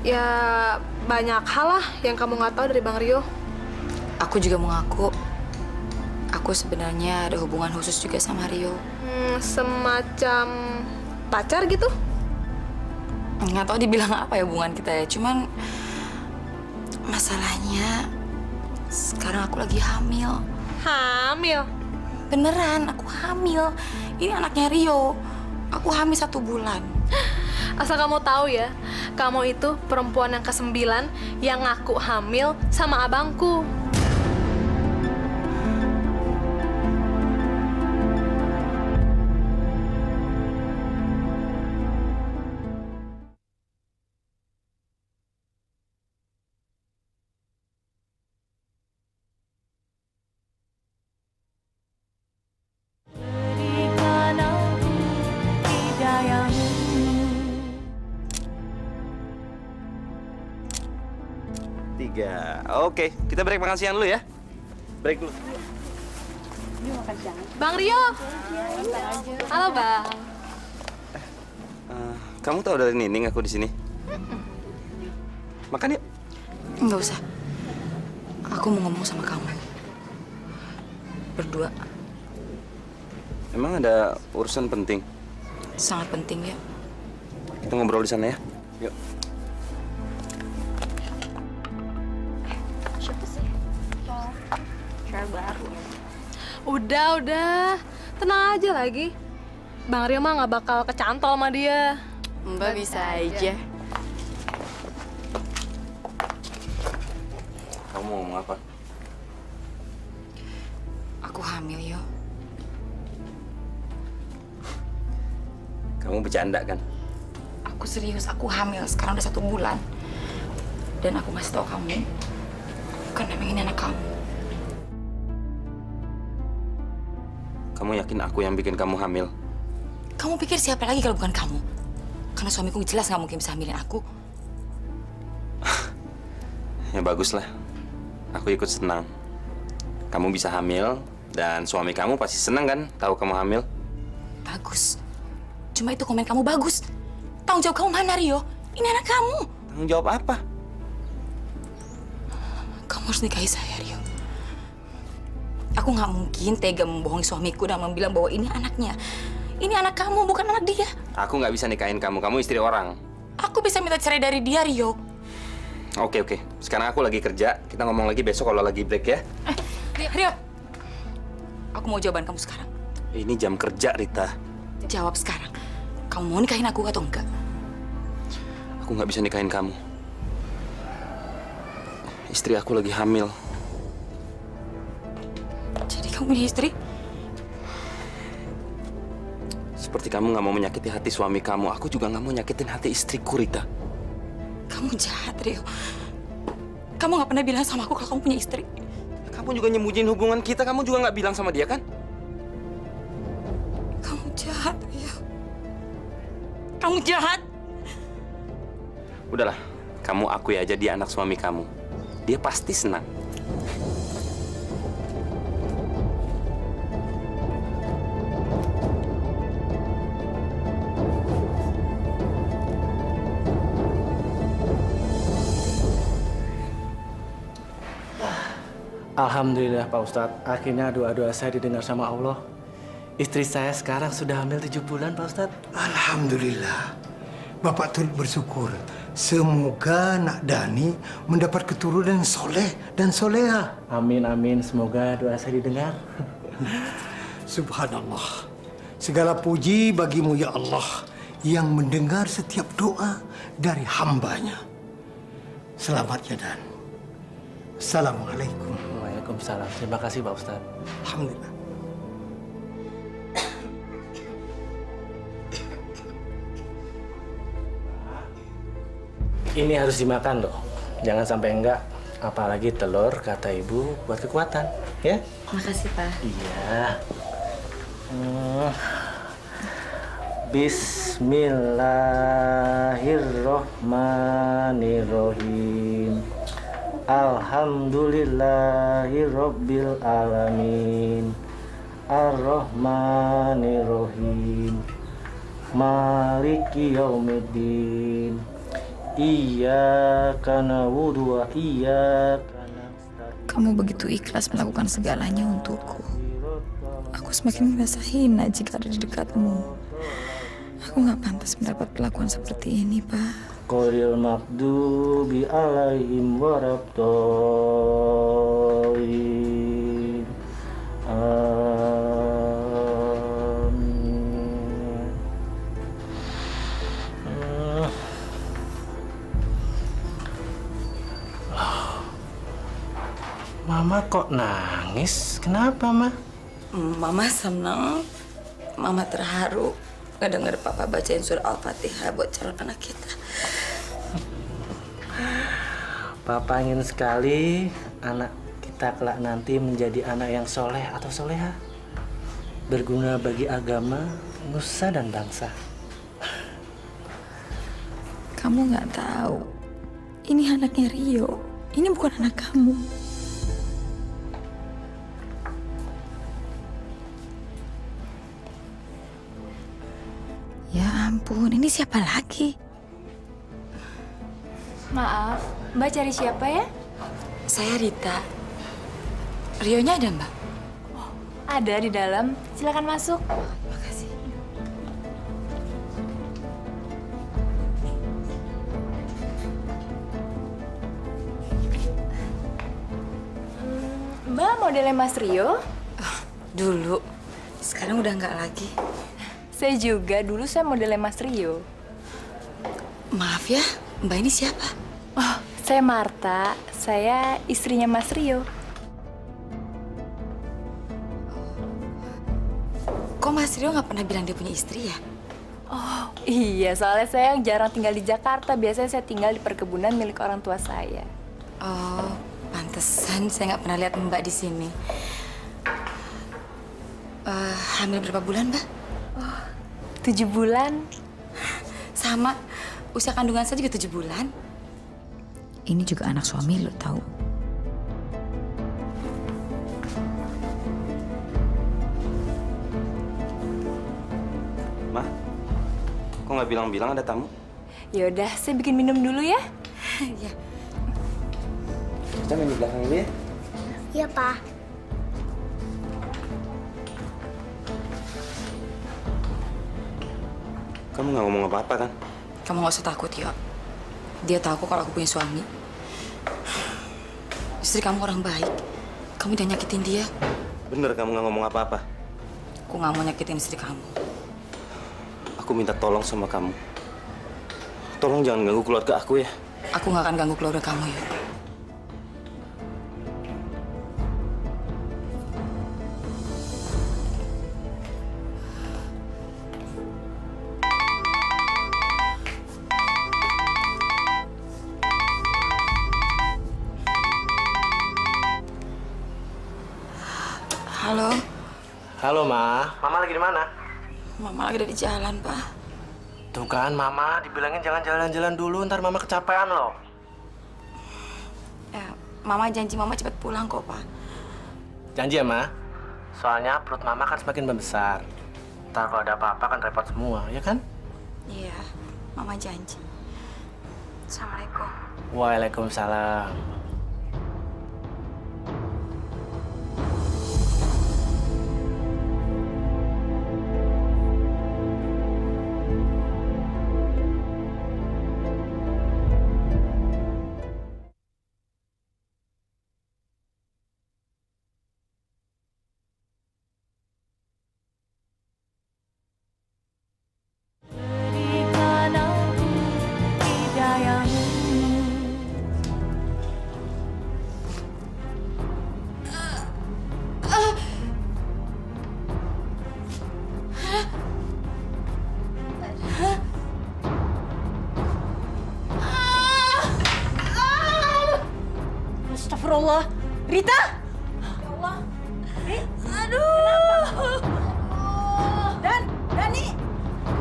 Ya, banyak hal lah yang kamu nggak tahu dari Bang Rio. Aku juga mengaku, aku sebenarnya ada hubungan khusus juga sama Rio. Semacam pacar gitu? Nggak tahu dibilang apa ya hubungan kita ya. Cuman masalahnya sekarang aku lagi hamil. Hamil? Beneran, aku hamil. Ini anaknya Rio. Aku hamil 1 bulan. Asal kamu tahu ya, kamu itu perempuan yang ke-9 yang ngaku hamil sama abangku. 3. Oke, kita break makan siang dulu ya. Break dulu. Bang Rio. Halo, Bang. Kamu tahu dari Nining aku di sini? Makan yuk. Nggak usah. Aku mau ngomong sama kamu. Berdua. Emang ada urusan penting? Sangat penting ya. Kita ngobrol di sana ya. Yuk. Siapa sih? Cewek baru. Udah. Tenang aja lagi. Bang Rio mah nggak bakal kecantol sama dia. Mbak bisa aja. Kamu mau ngomong apa? Aku hamil, yo. Kamu bercanda kan? Aku serius, aku hamil. Sekarang udah 1 bulan. Dan aku ngasih tau kamu, bukan memang ini anak kamu. Kamu yakin aku yang bikin kamu hamil? Kamu pikir siapa lagi kalau bukan kamu? Karena suamiku jelas nggak mungkin bisa hamilin aku. Ya baguslah. Aku ikut senang. Kamu bisa hamil dan suami kamu pasti senang kan tahu kamu hamil? Bagus. Cuma itu komen kamu bagus. Tanggung jawab kamu mana, Rio? Ini anak kamu. Tanggung jawab apa? Kamu harus nikahi saya, Rio. Aku nggak mungkin tega membohongi suamiku dan bilang bahwa ini anaknya. Ini anak kamu, bukan anak dia. Aku nggak bisa nikahin kamu. Kamu istri orang. Aku bisa minta cerai dari dia, Rio. Oke. Sekarang aku lagi kerja. Kita ngomong lagi besok kalau lagi break ya. Rio. Aku mau jawaban kamu sekarang. Ini jam kerja, Rita. Jawab sekarang. Kamu mau nikahin aku atau enggak? Aku nggak bisa nikahin kamu. Istri aku lagi hamil. Jadi kamu punya istri? Seperti kamu nggak mau menyakiti hati suami kamu, aku juga nggak mau nyakitin hati istriku, Rita. Kamu jahat, Rio. Kamu nggak pernah bilang sama aku kalau kamu punya istri. Kamu juga nyembunyiin hubungan kita, kamu juga nggak bilang sama dia kan? Kamu jahat, Rio. Kamu jahat. Udahlah, kamu akui aja dia anak suami kamu. Dia pasti senang. Alhamdulillah Pak Ustadz, akhirnya doa-doa saya didengar sama Allah. Istri saya sekarang sudah hamil 7 bulan Pak Ustadz. Alhamdulillah. Bapak turut bersyukur. Semoga Nak Dani mendapat keturunan soleh dan soleha. Amin, semoga doa saya didengar. Subhanallah. Segala puji bagimu ya Allah yang mendengar setiap doa dari hambanya. Selamat ya Dan. Assalamualaikum. Waalaikumsalam. Terima kasih Pak Ustadz. Alhamdulillah. Ini harus dimakan loh. Jangan sampai enggak. Apalagi telur, kata ibu, buat kekuatan. Ya? Makasih, Pak. Iya. Bismillahirrohmanirrohim. Alhamdulillahirabbil alamin. Ar-Rahmanirrahim. Maliki yaumiddin. Iyyaka na'budu wa iyyaka nasta'in. Kamu begitu ikhlas melakukan segalanya untukku. Aku semakin merasa hina jika ada di dekatmu. Aku nggak pantas mendapat perlakuan seperti ini, Pak. Qolil maghdubi alaihim warabdallin. Amin. Mama kok nangis? Kenapa, Ma? Mama senang. Mama terharu ngedenger Papa bacain surah Al-Fatihah buat calon anak kita. Papa ingin sekali anak kita kelak nanti menjadi anak yang soleh atau soleha. Berguna bagi agama, nusa, dan bangsa. Kamu nggak tahu, ini anaknya Rio. Ini bukan anak kamu. Ya ampun, ini siapa lagi? Maaf, Mbak cari siapa ya? Saya Rita. Rionya ada, Mbak? Ada di dalam. Silakan masuk. Makasih. Mbak modelnya Mas Rio? Dulu. Sekarang udah nggak lagi. Saya juga, dulu saya modelnya Mas Rio. Maaf ya, Mbak ini siapa? Oh, saya Marta. Saya istrinya Mas Rio. Kok Mas Rio nggak pernah bilang dia punya istri ya? Oh, iya. Soalnya saya jarang tinggal di Jakarta. Biasanya saya tinggal di perkebunan milik orang tua saya. Oh, pantesan saya nggak pernah lihat Mbak di sini. Hamil berapa bulan, Mbak? 7 bulan. Sama, usia kandungan saya juga 7 bulan. Ini juga anak suami lo tahu. Ma, kok nggak bilang-bilang ada tamu? Yaudah, saya bikin minum dulu ya. Iya. Kita main di belakang dulu ya. Iya, Pak. Kamu nggak ngomong apa-apa kan? Kamu nggak usah takut ya. Dia tahu kok kalau aku punya suami. Istri kamu orang baik. Kamu jangan nyakitin dia. Bener kamu nggak ngomong apa-apa. Aku nggak mau nyakitin istri kamu. Aku minta tolong sama kamu. Tolong jangan ganggu keluarga aku ya. Aku nggak akan ganggu keluarga kamu ya. Halo, Halo, Ma. Mama lagi di mana? Mama lagi ada di jalan, Pak. Tuh kan, Mama dibilangin jangan jalan-jalan dulu, ntar Mama kecapean loh. Ya, Mama janji Mama cepat pulang kok, Pak. Janji ya, Ma? Soalnya perut Mama kan semakin membesar. Ntar kalau ada apa-apa kan repot semua, ya kan? Iya, Mama janji. Assalamualaikum. Waalaikumsalam. Astagfirullah. Rita! Ya Allah. Aduh. Dani.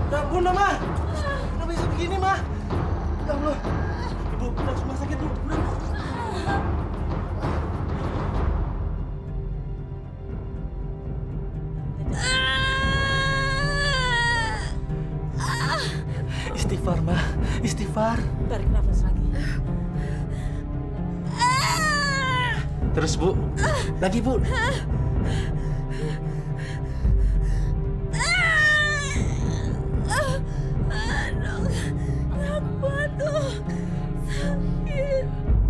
Ya ampun, Ma. Kenapa bisa begini, Ma? Ya Allah. Ibu, kita ke rumah sakit, Bu. Istighfar, Ma. Istighfar. Tarik nafas lagi. Terus, Bu. Lagi, Bu.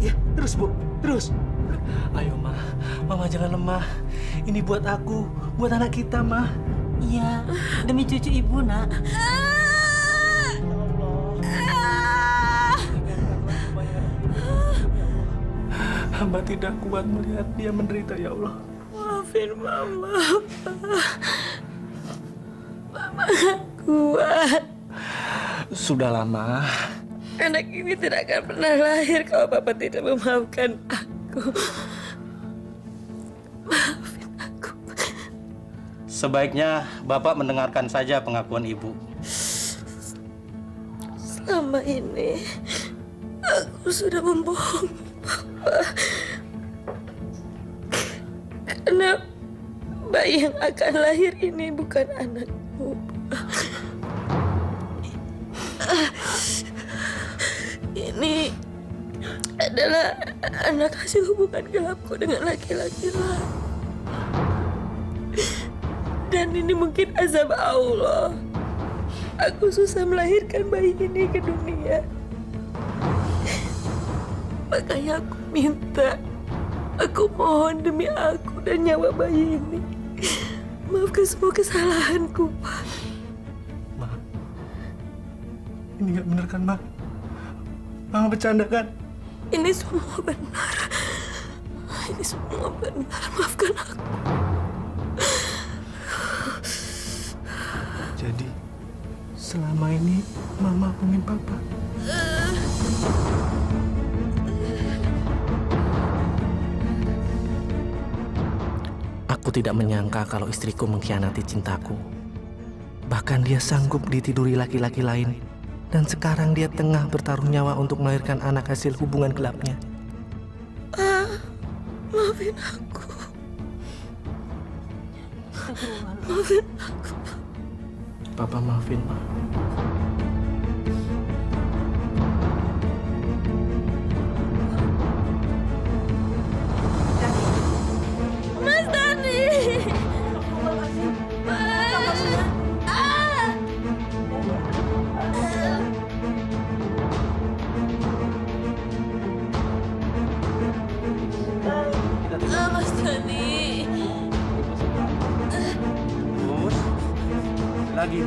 Ya, terus, Bu. Terus. Ayo, Ma. Mama jangan lemah. Ini buat aku, buat anak kita, Ma. Iya, demi cucu ibu, Nak. Hamba tidak kuat melihat dia menderita, ya Allah. Maafin Mama, Mama gak kuat. Sudah lama. Anak ini tidak akan pernah lahir kalau Papa tidak memaafkan aku. Maafin aku. Sebaiknya Bapak mendengarkan saja pengakuan Ibu. Selama ini aku sudah membohongi Papa. Pak. Karena bayi yang akan lahir ini bukan anakmu, Pak. Ini adalah anak hasil hubungan gelapku dengan laki-laki lain. Dan ini mungkin azab Allah. Aku susah melahirkan bayi ini ke dunia. Makanya aku minta, aku mohon demi aku dan nyawa bayi ini, maafkan semua kesalahanku, Pak. Ma, ini nggak bener kan, Ma? Mama bercanda kan? Ini semua benar. Ini semua benar. Maafkan aku. Jadi, selama ini Mama bohongin Papa. Aku tidak menyangka kalau istriku mengkhianati cintaku. Bahkan dia sanggup ditiduri laki-laki lain. Dan sekarang dia tengah bertaruh nyawa untuk melahirkan anak hasil hubungan gelapnya. Maafin aku. Maafin aku. Papa maafin, Ma. Mas Dani. Mas. Mas Dani. Terus, lagi.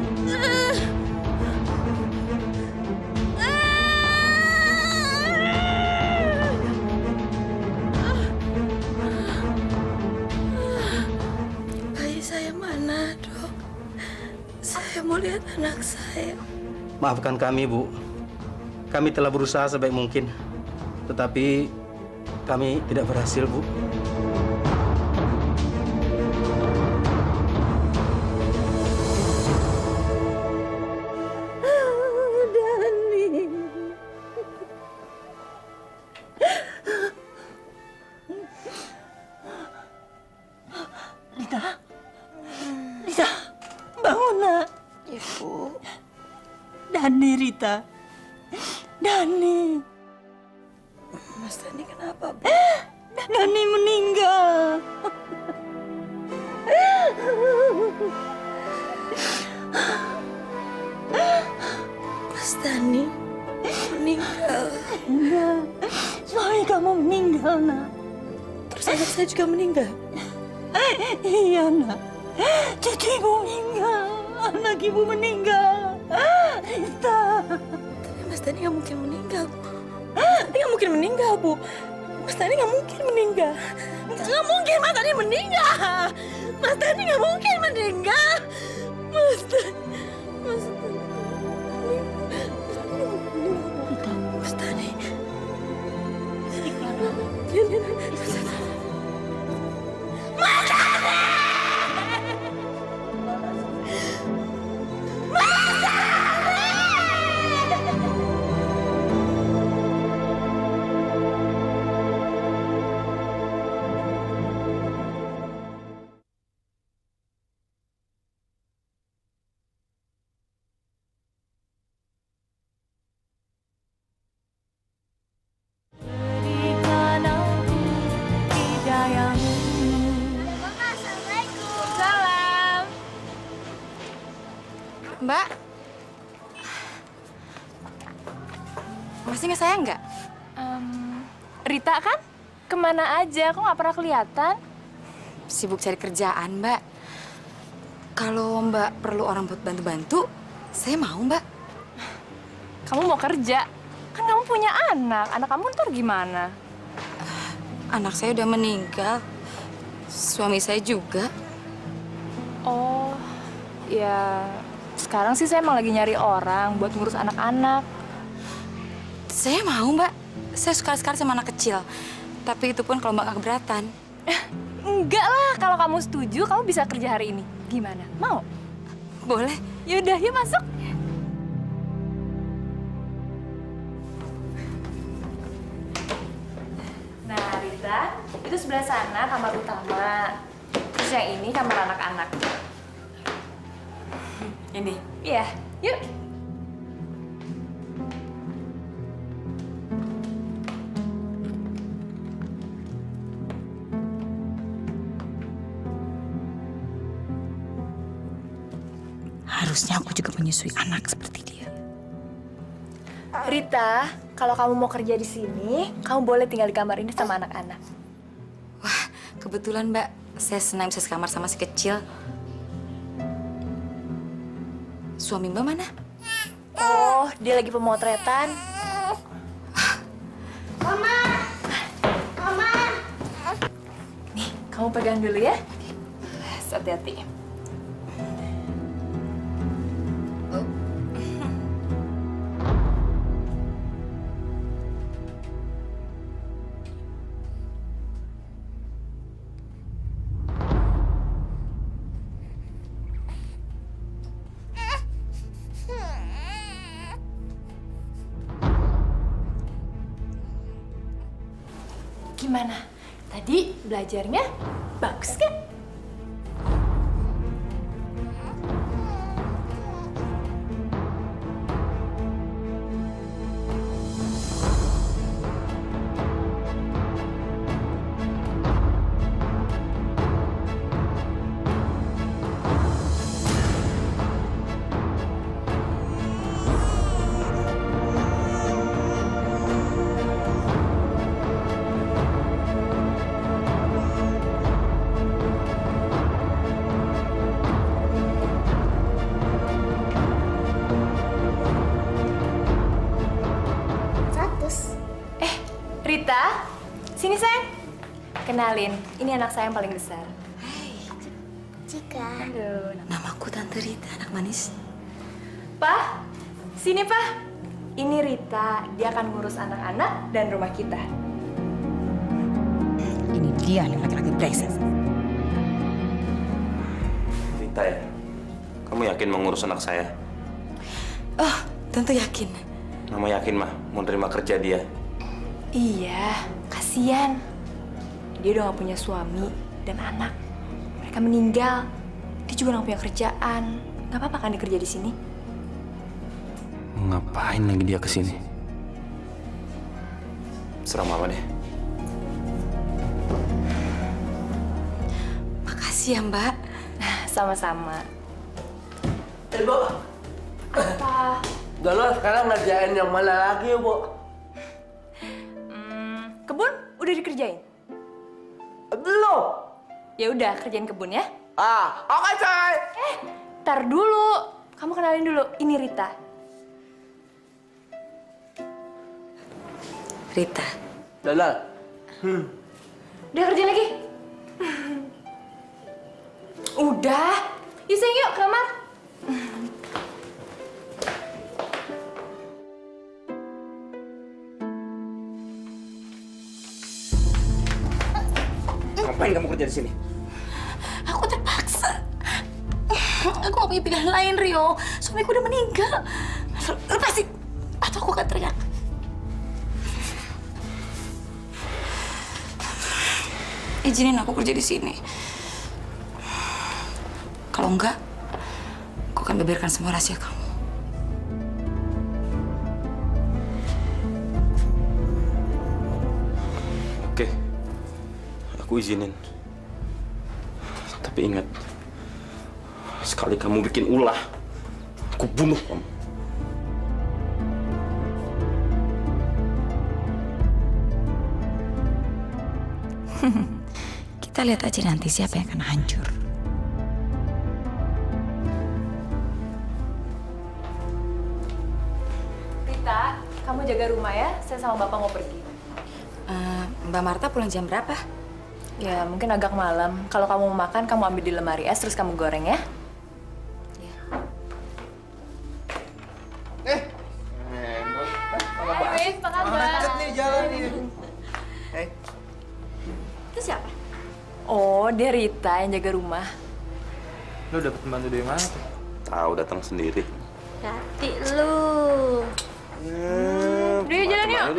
Bayi saya mana, Dok? Saya mau lihat anak saya. Maafkan kami, Bu. Kami telah berusaha sebaik mungkin. Tetapi kami tidak berhasil, Bu. Dani. Rita. Rita, bangun, Nak. Ibu. Dani, Rita. Dani. Mas Dani kenapa, Bu? Dani meninggal. Mas Dani meninggal. Iya, suami kamu meninggal, Nak. Terus anak saya juga meninggal? Iya, Nak. Cucuibu meninggal. Anak ibu meninggal. Rita. Tapi Mas Dani nggak mungkin meninggal. Mas Dani nggak mungkin meninggal, Bu. Mas Dani nggak mungkin meninggal. Nggak mungkin Mas Dani meninggal. Mas Dani nggak mungkin meninggal. Mas Dani. Mas Dani. Mas Dani. Mas Dani. Salam. Mbak. Masih ingat saya nggak? Rita kan? Kemana aja? Kok nggak pernah kelihatan? Sibuk cari kerjaan, Mbak. Kalau Mbak perlu orang buat bantu-bantu, saya mau, Mbak. Kamu mau kerja? Kan kamu punya anak. Anak kamu ntar gimana? Anak saya udah meninggal. Suami saya juga. Oh, ya sekarang sih saya emang lagi nyari orang buat ngurus anak-anak. Saya mau, Mbak. Saya suka sekali sama anak kecil. Tapi itu pun kalau Mbak nggak keberatan. Enggak lah, kalau kamu setuju, kamu bisa kerja hari ini. Gimana? Mau? Boleh. Yaudah, yuk masuk. Itu sebelah sana kamar utama. Terus yang ini kamar anak-anak. Ini? Iya, yuk. Harusnya aku juga menyusui anak seperti dia. Rita, kalau kamu mau kerja di sini, kamu boleh tinggal di kamar ini sama anak-anak. Wah, kebetulan Mbak, saya senang bisa sekamar sama si kecil. Suami Mbak mana? Oh, dia lagi pemotretan. Mama! Mama! Nih, kamu pegang dulu ya. Hati-hati. Gimana? Tadi belajarnya bagus kan? Rita, sini sayang. Kenalin, ini anak saya yang paling besar. Cika. Halo. Namaku Tante Rita, anak manis. Pak, sini Pak. Ini Rita, dia akan ngurus anak-anak dan rumah kita. Ini dia yang laki-laki brengsek. Rita ya? Kamu yakin mau ngurus anak saya? Oh, tentu yakin. Mama yakin mah mau terima kerja dia. Iya, kasihan. Dia udah gak punya suami dan anak. Mereka meninggal. Dia juga gak punya kerjaan. Gak apa-apa kan dia kerja di sini? Mau ngapain lagi dia kesini? Serah mama deh. Makasih ya Mbak. Sama-sama. Bu. Apa? Udah lo sekarang ngerjain yang mana lagi, Bu? Kebun udah dikerjain? Belum. Ya udah, kerjain kebun ya. Oke, coy. Tar dulu. Kamu kenalin dulu. Ini Rita. Rita. Dadah. Udah kerjain lagi? Udah. Yuk sayang, yuk ke kamar. Ngapain kamu kerja di sini? Aku terpaksa. Aku gak punya pilihan lain, Rio. Suamiku udah meninggal. Lepasin, atau aku akan teriak. Izinin aku kerja di sini. Kalau enggak, aku akan beberkan semua rahasia kamu. Oke, aku izinin. Tapi ingat, sekali kamu bikin ulah, aku bunuh kamu. Kita lihat aja nanti siapa yang akan hancur. Rita, kamu jaga rumah ya. Saya sama Bapak mau pergi. Mbak Marta pulang jam berapa? Ya, mungkin agak malam. Kalau kamu mau makan, kamu ambil di lemari es, terus kamu goreng ya. Hai, apa kabar? Macet nih jalan nih. Itu siapa? Oh, dia Rita yang jaga rumah. Lo dapet pembantu dari mana tuh? Tahu datang sendiri. Hati lu. Udah yuk, jalan yuk.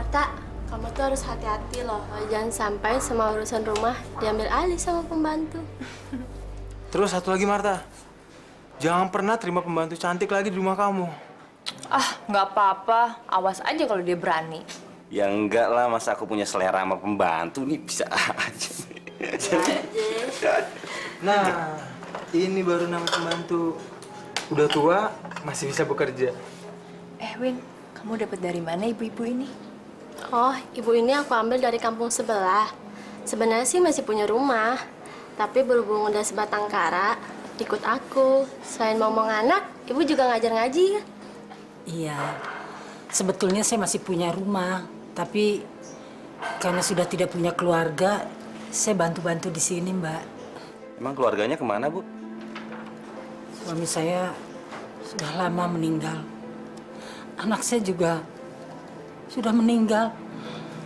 Marta, kamu tuh harus hati-hati loh. Jangan sampai semua urusan rumah diambil alih sama pembantu. Terus satu lagi Marta, jangan pernah terima pembantu cantik lagi di rumah kamu. Ah, nggak apa-apa. Awas aja kalau dia berani. Ya enggak lah, masa aku punya selera sama pembantu nih, bisa aja. Nah, ini baru nama pembantu. Udah tua, masih bisa bekerja. Win, kamu dapat dari mana ibu-ibu ini? Oh, ibu ini aku ambil dari kampung sebelah. Sebenarnya sih masih punya rumah, tapi berhubung udah sebatang kara, ikut aku. Selain ngomong anak, ibu juga ngajar ngaji kan? Iya, sebetulnya saya masih punya rumah, tapi karena sudah tidak punya keluarga, saya bantu-bantu di sini, Mbak. Emang keluarganya kemana, Bu? Suami saya sudah lama meninggal. Anak saya juga sudah meninggal.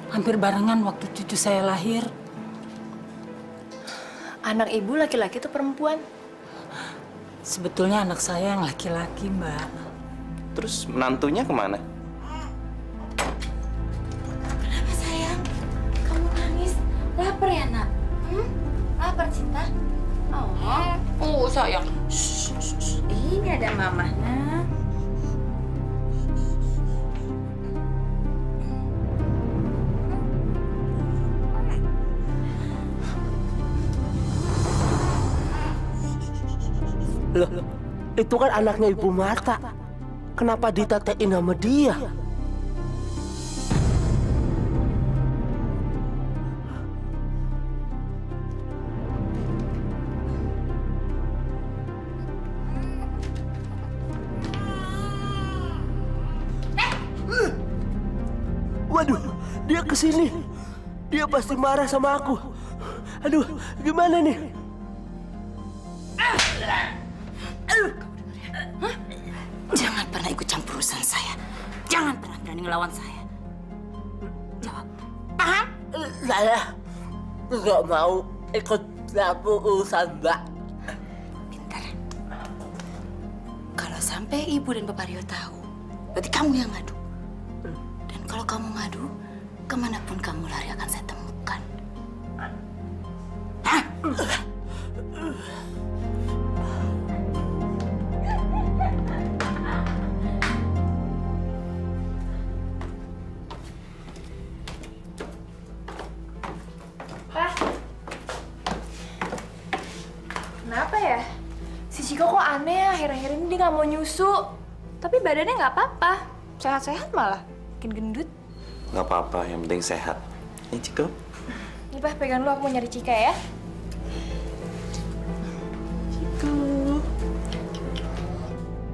Hampir barengan waktu cucu saya lahir. Anak ibu laki-laki atau perempuan? Sebetulnya anak saya yang laki-laki, Mbak. Terus menantunya kemana? Kenapa sayang? Kamu nangis? Lapar ya, Nak? Lapar, Cinta? Oh, sayang. Ini ada Mama, Nak. Loh, itu kan anaknya Ibu Marta. Kenapa ditatein sama dia? Waduh, dia kesini. Dia pasti marah sama aku. Aduh, gimana nih? Jangan pernah ikut campur urusan saya. Jangan pernah berani ngelawan saya. Jawab. Paham? Saya nggak mau ikut campur urusan Mbak. Kalau sampai ibu dan Bapak Rio tahu, berarti kamu yang ngadu. Dan kalau kamu ngadu, kemanapun kamu lari akan saya temukan. Hah? Kenapa ya? Si Cika kok aneh ya, akhir-akhir ini dia nggak mau nyusu. Tapi badannya nggak apa-apa. Sehat-sehat malah. Makin gendut. Nggak apa-apa, yang penting sehat. Ini Ciko. Nih, Pak, pegang dulu, aku mau nyari Cika ya.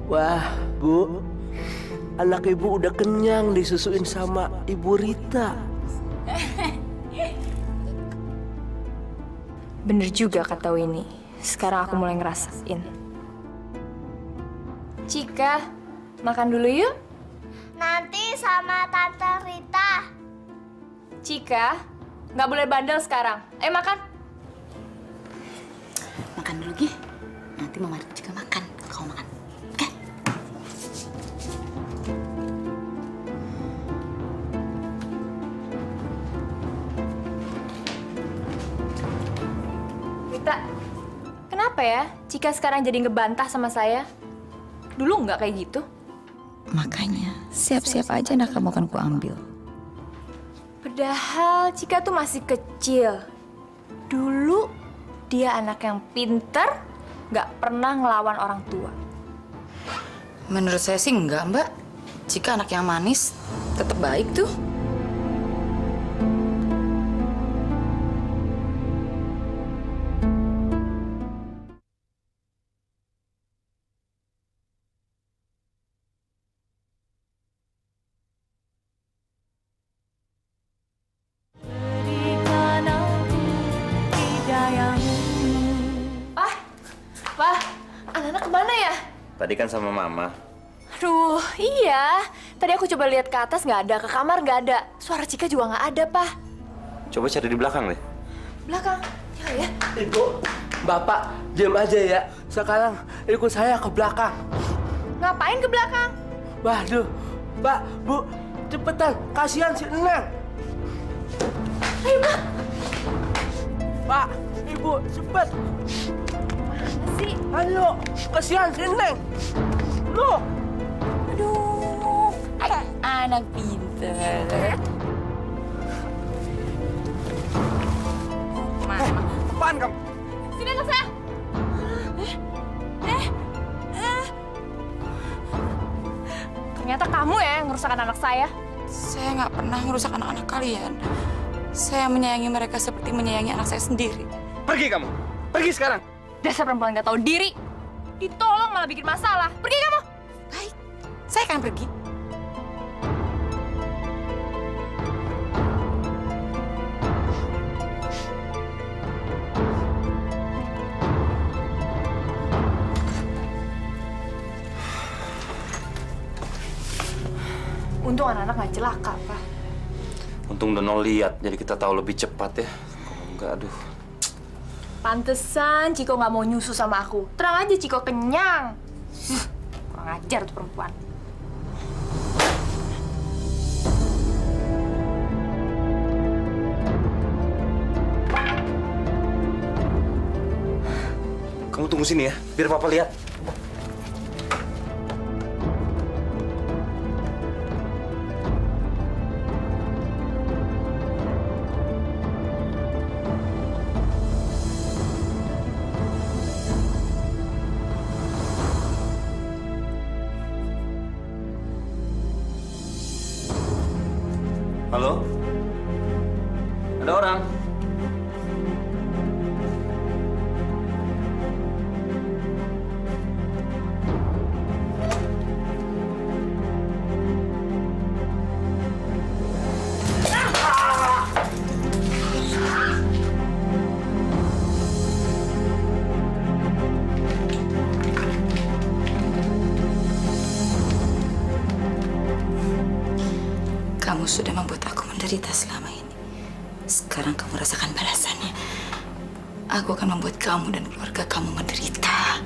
Wah, Bu. Anak Ibu udah kenyang disusuin sama Ibu Rita. Bener juga kata Winnie. Sekarang aku mulai ngerasain. Cika, makan dulu yuk. Nanti sama Tante Rita. Cika, nggak boleh bandel sekarang. Ayo makan. Makan dulu, Gi. Nanti Mama juga makan. Kau makan. Oke? Rita, kenapa ya Cika sekarang jadi ngebantah sama saya? Dulu nggak kayak gitu. Makanya, siap-siap aja anak kamu akan kuambil. Padahal Cika tuh masih kecil. Dulu dia anak yang pinter, nggak pernah ngelawan orang tua. Menurut saya sih enggak, Mbak. Cika anak yang manis, tetap baik tuh. Wah, anak-anak kemana ya? Tadi kan sama Mama. Aduh, iya. Tadi aku coba lihat ke atas nggak ada, ke kamar nggak ada. Suara Cika juga nggak ada, Pak. Coba cari di belakang deh. Belakang, ya. Ibu, Bapak, diam aja ya. Sekarang ikut saya ke belakang. Ngapain ke belakang? Waduh, Pak, Bu, cepetan. Kasihan si Neng. Ayo, Mak. Pak, Ibu, cepet. Mana sih? Ayo, kasihan si Neng. Loh. Aduh, anak pinter. Apaan kamu? Sini anak saya. Ternyata kamu ya yang ngerusak anak saya. Saya nggak pernah ngerusak anak-anak kalian. Saya menyayangi mereka seperti menyayangi anak saya sendiri. Pergi kamu. Pergi sekarang. Dasar perempuan nggak tahu diri. Ditolong malah bikin masalah. Pergi kamu. Baik, saya akan pergi. Untung anak-anak nggak celaka, Pak. Untung Dono lihat, jadi kita tahu lebih cepat ya. Kalau enggak, aduh. Pantesan Ciko nggak mau nyusu sama aku. Terang aja Ciko kenyang. Kurang ajar tuh perempuan. Kamu tunggu sini ya, biar Papa lihat. Halo? Ada orang? Kamu sudah membuat aku menderita selama ini. Sekarang kamu rasakan balasannya. Aku akan membuat kamu dan keluarga kamu menderita.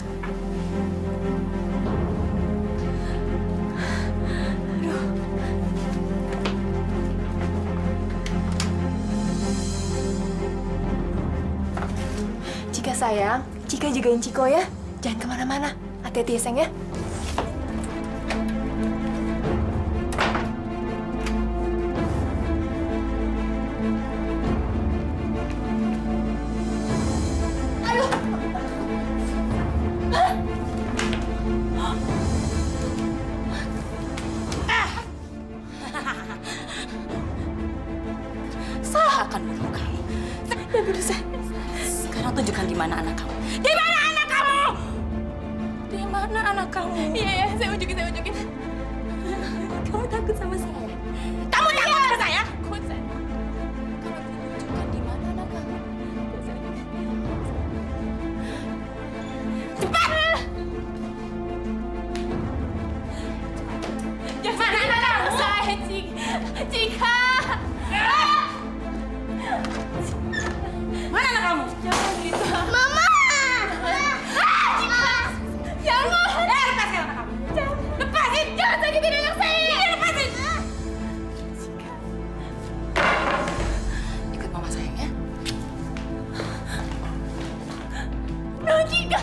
Cika sayang, Cika jagain Ciko ya. Jangan kemana-mana. Hati-hati ya sayang ya. Saya akan bunuh kamu. Sekarang tunjukkan di mana anak kamu. Di mana anak kamu? Di mana anak kamu? Iya, saya unjukin. Kamu takut sama saya? Kamu takut sama saya? Takut saya. Tunjukkan di mana anak kamu. Cepat! Jangan anak saya, Cika. Mana anak kamu? Jangan gitu. Mama! Cika. Jangan. Lepaskan anak kamu. Lepasin. Jangan sakitin anak saya. Lepasin. Ikut mama sayang ya. No, Cika.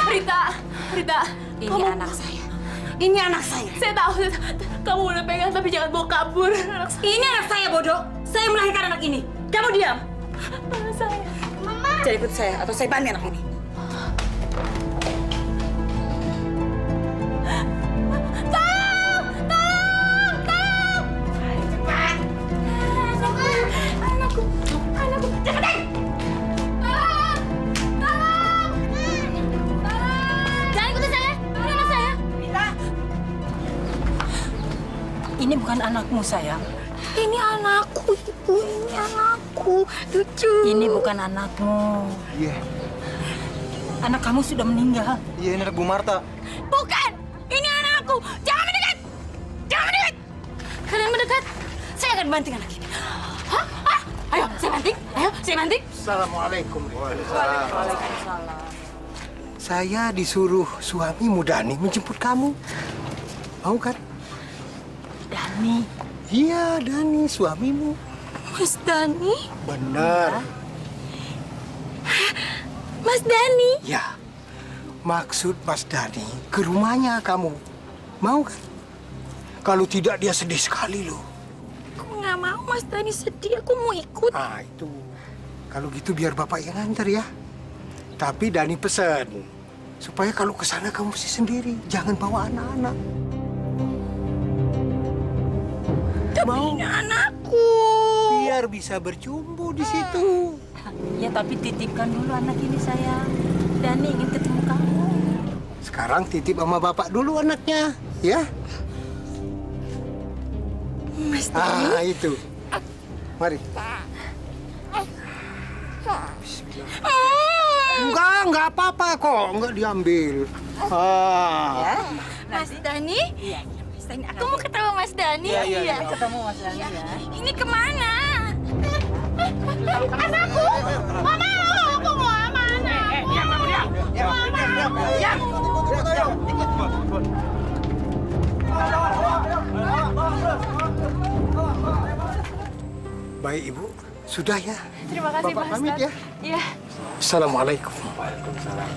Rita, Ini anak saya. Ini anak saya. Saya tahu. Kamu udah pegang tapi jangan bawa kabur. Ini anak saya, bodoh. Saya melahirkan anak ini. Kamu diam. Anak saya. Mama! Jadi ikut saya atau saya banting anak ini. Anakku. Cepetan. Jangan ikutin saya. Ini anak saya. Ini bukan anakmu, sayang. Ini anakku, Ibu. Ini anakku. Lucu. Ini bukan anakmu. Iya. Anak kamu sudah meninggal. Iya, ini anak Bu Marta. Bukan. Ini anakku. Jangan mendekat. Jangan mendekat. Kalian mendekat, saya akan banting anak ini. Hah? Ayo, saya banting. Ayo, Cik Mantik. Assalamualaikum. Waalaikumsalam. Saya disuruh suamimu Dani menjemput kamu. Mau kan? Dani? Iya, Dani, suamimu. Mas Dani? Benar. Mas Dani? Ya, maksud Mas Dani ke rumahnya kamu. Mau kan? Kalau tidak dia sedih sekali loh. Aku nggak mau Mas Dani sedih, aku mau ikut. Ah, itu. Kalau gitu biar Bapak yang antar ya. Tapi Dani pesan, supaya kalau ke sana kamu mesti sendiri. Jangan bawa anak-anak. Tapi ini anakku. Biar bisa bercumbu di situ. Ya tapi titipkan dulu anak ini sayang. Dani ingin ketemu kamu. Sekarang titip sama Bapak dulu anaknya, ya. Mas Dani? Ah, itu. Mari. Enggak apa-apa kok. Enggak diambil. Ah. Mas Dani? Iya. Mas Dani, aku mau ketemu Mas Dani. Iya. Ketemu Mas Dani ya. Ini kemana? Anakku! Mama! Aku mau sama anakku! Baik, Ibu. Sudah ya. Terima kasih, Bapak Pak pamit Ustadz. ya. Iya. Assalamualaikum. Waalaikumsalam.